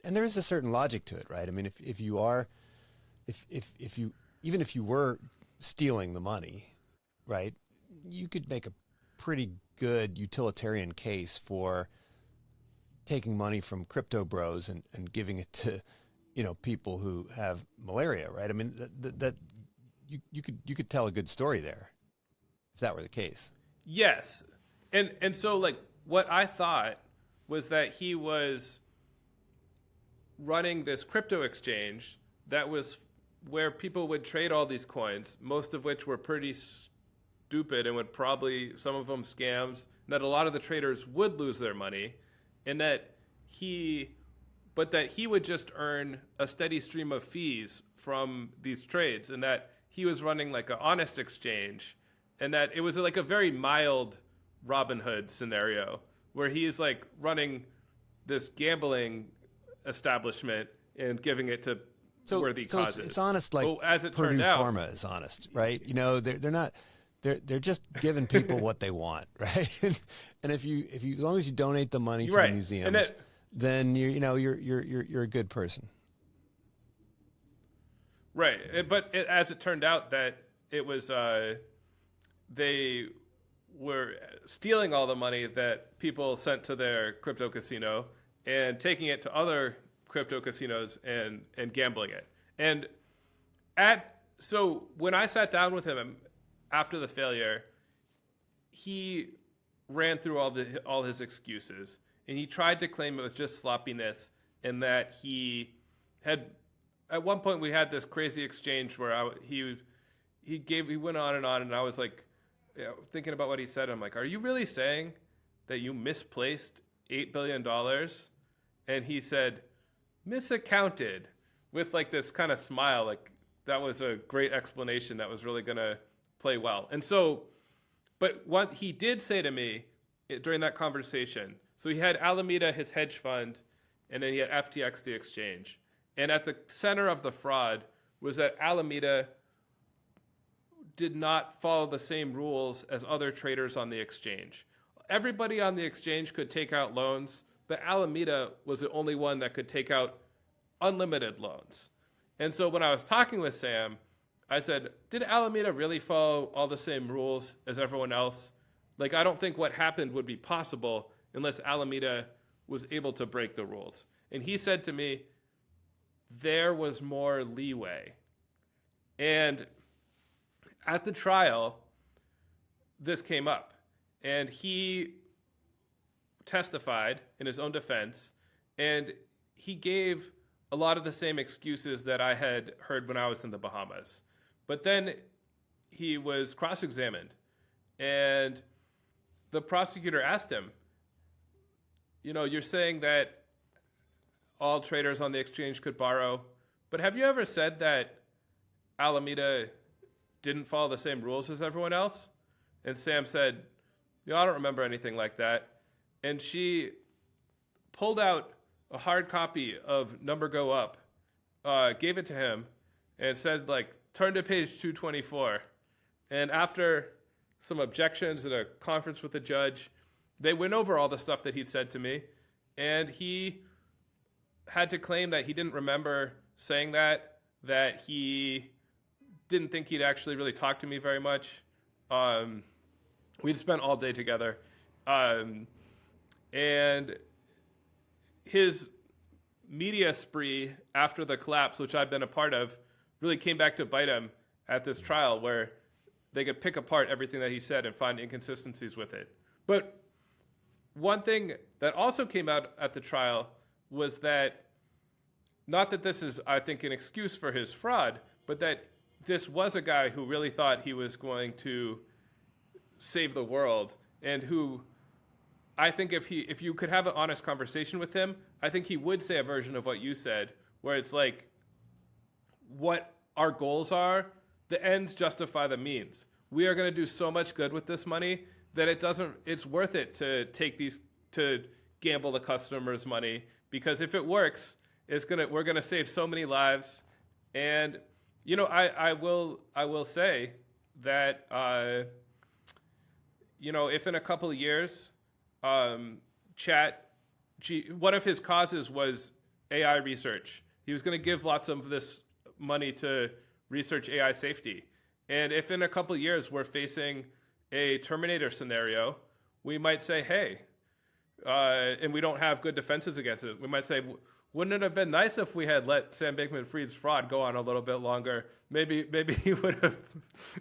there is a certain logic to it, right? I mean, if you even if you were stealing the money, right, you could make a pretty good utilitarian case for taking money from crypto bros and giving it to, people who have malaria, right? I mean, that you could tell a good story there if that were the case. Yes. And so like what I thought was that he was running this crypto exchange that was where people would trade all these coins, most of which were pretty stupid and would probably, some of them scams, that a lot of the traders would lose their money, and that he would just earn a steady stream of fees from these trades, and that he was running like an honest exchange, and that it was like a very mild Robin Hood scenario where he's like running this gambling establishment and giving it to worthy causes. It's honest, like as it Purdue turned out, Pharma is honest, right? They're just giving people what they want, right? And if you as long as you donate the money to the museums, then you're a good person. Right, but as it turned out that it was they were stealing all the money that people sent to their crypto casino and taking it to other crypto casinos and gambling it. And so when I sat down with him after the failure, he ran through all his excuses, and he tried to claim it was just sloppiness, and that he had, at one point we had this crazy exchange where he went on, and I was like, thinking about what he said, I'm like, are you really saying that you misplaced $8 billion? And he said, misaccounted, with like this kind of smile, like that was a great explanation that was really going to play well. And so, but what he did say to me during that conversation, so he had Alameda, his hedge fund, and then he had FTX, the exchange. And at the center of the fraud was that Alameda did not follow the same rules as other traders on the exchange. Everybody on the exchange could take out loans, but Alameda was the only one that could take out unlimited loans. And so when I was talking with Sam, I said, did Alameda really follow all the same rules as everyone else? Like, I don't think what happened would be possible unless Alameda was able to break the rules. And he said to me, there was more leeway. And at the trial, this came up, and he testified in his own defense, and he gave a lot of the same excuses that I had heard when I was in the Bahamas. But then he was cross-examined, and the prosecutor asked him, you're saying that all traders on the exchange could borrow, but have you ever said that Alameda didn't follow the same rules as everyone else? And Sam said, I don't remember anything like that. And she pulled out a hard copy of Number Go Up, gave it to him, and said, like, turn to page 224. And after some objections at a conference with the judge, they went over all the stuff that he'd said to me, and he had to claim that he didn't remember saying that he didn't think he'd actually really talk to me very much. And We'd spent all day together. And his media spree after the collapse, which I've been a part of, really came back to bite him at this trial where they could pick apart everything that he said and find inconsistencies with it. But one thing that also came out at the trial was that, not that this is, I think, an excuse for his fraud, but that this was a guy who really thought he was going to save the world, and who, I think if you could have an honest conversation with him, I think he would say a version of what you said, where it's like, what our goals are, the ends justify the means. We are going to do so much good with this money that it's worth it to gamble the customer's money, because if it works, we're going to save so many lives. And, I will say that, if in a couple of years, one of his causes was AI research. He was going to give lots of this money to research AI safety. And if in a couple of years we're facing a Terminator scenario, we might say, hey, and we don't have good defenses against it. We might say, wouldn't it have been nice if we had let Sam Bankman Fried's fraud go on a little bit longer? Maybe he would have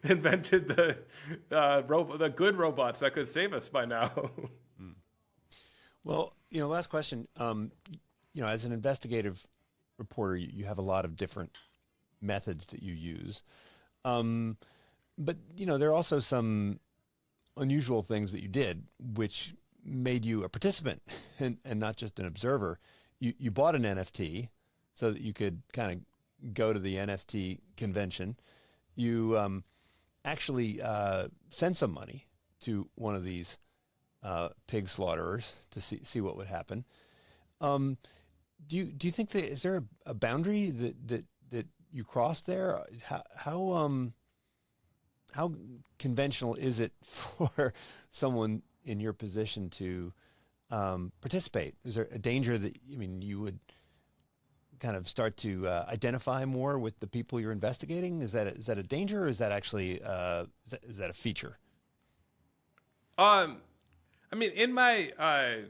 invented the good robots that could save us by now. Well, last question. As an investigative reporter, you have a lot of different methods that you use. But, there are also some unusual things that you did, which made you a participant and not just an observer. You bought an NFT so that you could kind of go to the NFT convention. You actually sent some money to one of these pig slaughterers to see what would happen. Do you think that is there a boundary that you crossed there? How conventional is it for someone in your position to participate? Is there a danger that you would kind of start to identify more with the people you're investigating? Is that a danger, or is that actually is that a feature? In my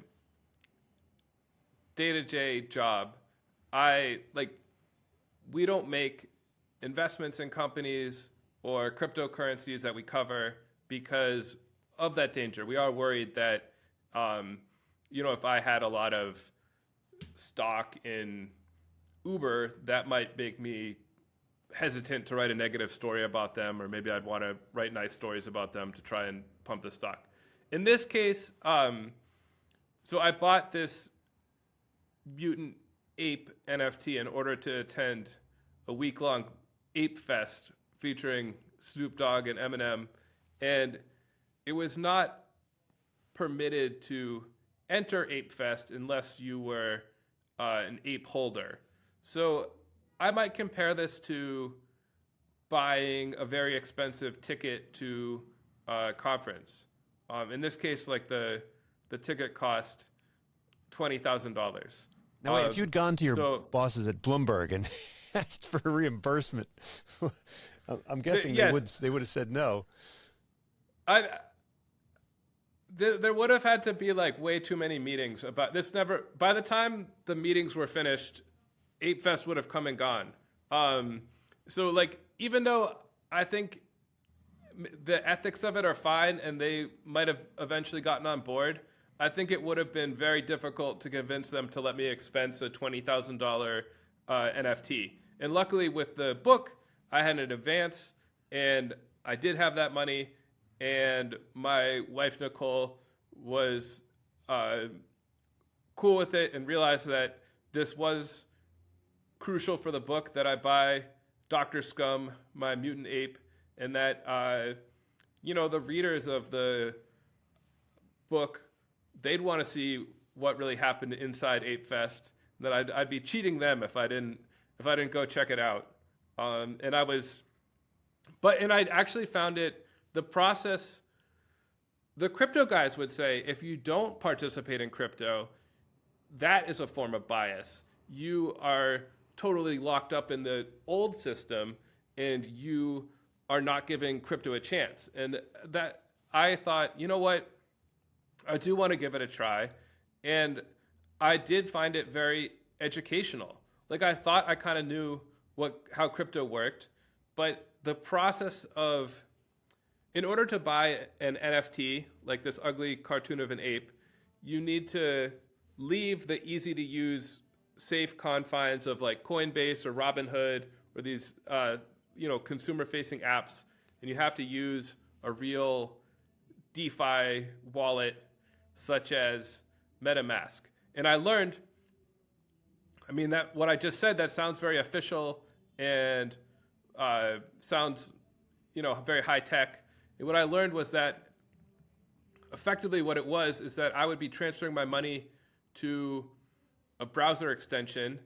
day-to-day job, we don't make investments in companies or cryptocurrencies that we cover because of that danger. We are worried that, if I had a lot of stock in Uber, that might make me hesitant to write a negative story about them, or maybe I'd want to write nice stories about them to try and pump the stock. In this case, so I bought this Mutant Ape NFT in order to attend a week-long Ape Fest featuring Snoop Dogg and Eminem, and it was not permitted to enter Ape Fest unless you were an ape holder. So I might compare this to buying a very expensive ticket to a conference. In this case, the ticket cost $20,000. Now, wait, if you'd gone to your bosses at Bloomberg and asked for a reimbursement, I'm guessing they would have said no. There would have had to be way too many meetings about this. By the time the meetings were finished, Ape Fest would have come and gone. Even though I think the ethics of it are fine and they might have eventually gotten on board, I think it would have been very difficult to convince them to let me expense a $20,000 NFT. And luckily with the book, I had an advance and I did have that money, and my wife, Nicole, was cool with it and realized that this was crucial for the book, that I buy Dr. Scum, my mutant ape, and that, the readers of the book, they'd want to see what really happened inside Ape Fest, that I'd be cheating them if I didn't go check it out. And I actually found it, the process, the crypto guys would say, if you don't participate in crypto, that is a form of bias. You are totally locked up in the old system and you are not giving crypto a chance. And that, I thought, you know what? I do want to give it a try. And I did find it very educational. Like I thought I kind of knew how crypto worked, but the process of, in order to buy an NFT, like this ugly cartoon of an ape, you need to leave the easy to use, safe confines of like Coinbase or Robinhood or these, consumer facing apps. And you have to use a real DeFi wallet such as MetaMask. And I learned, that what I just said, that sounds very official and sounds, very high tech. And what I learned was that effectively what it was is that I would be transferring my money to a browser extension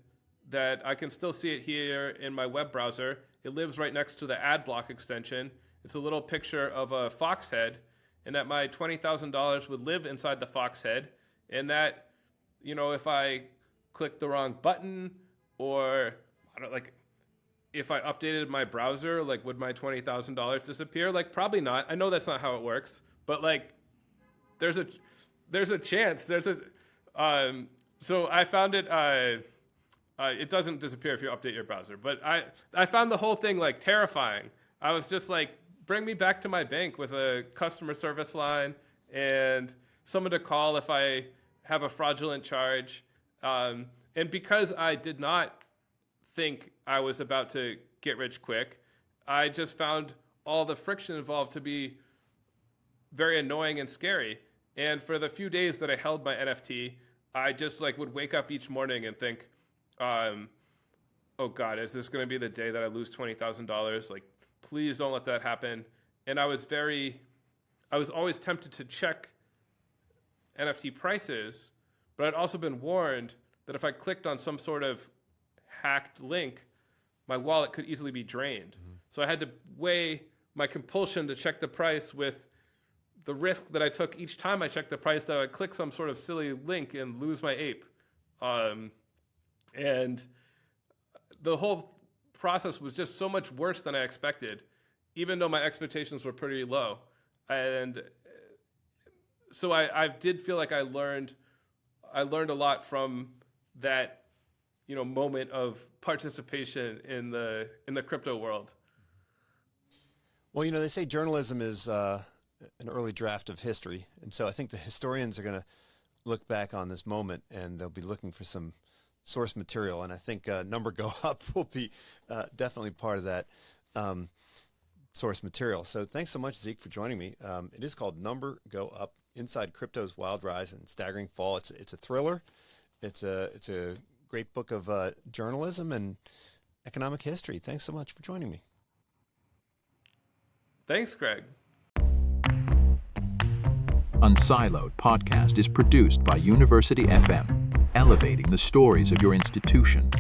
that I can still see it here in my web browser. It lives right next to the AdBlock extension. It's a little picture of a fox head, and that my $20,000 would live inside the fox head, and that, if I clicked the wrong button or if I updated my browser, would my $20,000 disappear? Probably not. I know that's not how it works, but there's a chance. So I found it. It doesn't disappear if you update your browser, but I found the whole thing terrifying. I was just bring me back to my bank with a customer service line and someone to call if I have a fraudulent charge. And because I did not think I was about to get rich quick, I just found all the friction involved to be very annoying and scary. And for the few days that I held my NFT, I just would wake up each morning and think, oh God, is this going to be the day that I lose $20,000? Please don't let that happen. And I was always tempted to check NFT prices, but I'd also been warned that if I clicked on some sort of hacked link, my wallet could easily be drained. Mm-hmm. So I had to weigh my compulsion to check the price with the risk that I took each time I checked the price that I'd click some sort of silly link and lose my ape. And the whole process was just so much worse than I expected, even though my expectations were pretty low. And so I did feel like I learned a lot from that, moment of participation in the crypto world. Well, they say journalism is an early draft of history. And so I think the historians are going to look back on this moment and they'll be looking for some source material. And I think Number Go Up will be definitely part of that source material. So thanks so much, Zeke, for joining me. It is called Number Go Up, Inside Crypto's Wild Rise and Staggering Fall. It's a thriller. It's a great book of journalism and economic history. Thanks so much for joining me. Thanks, Greg. unSILOed podcast is produced by University FM, elevating the stories of your institution.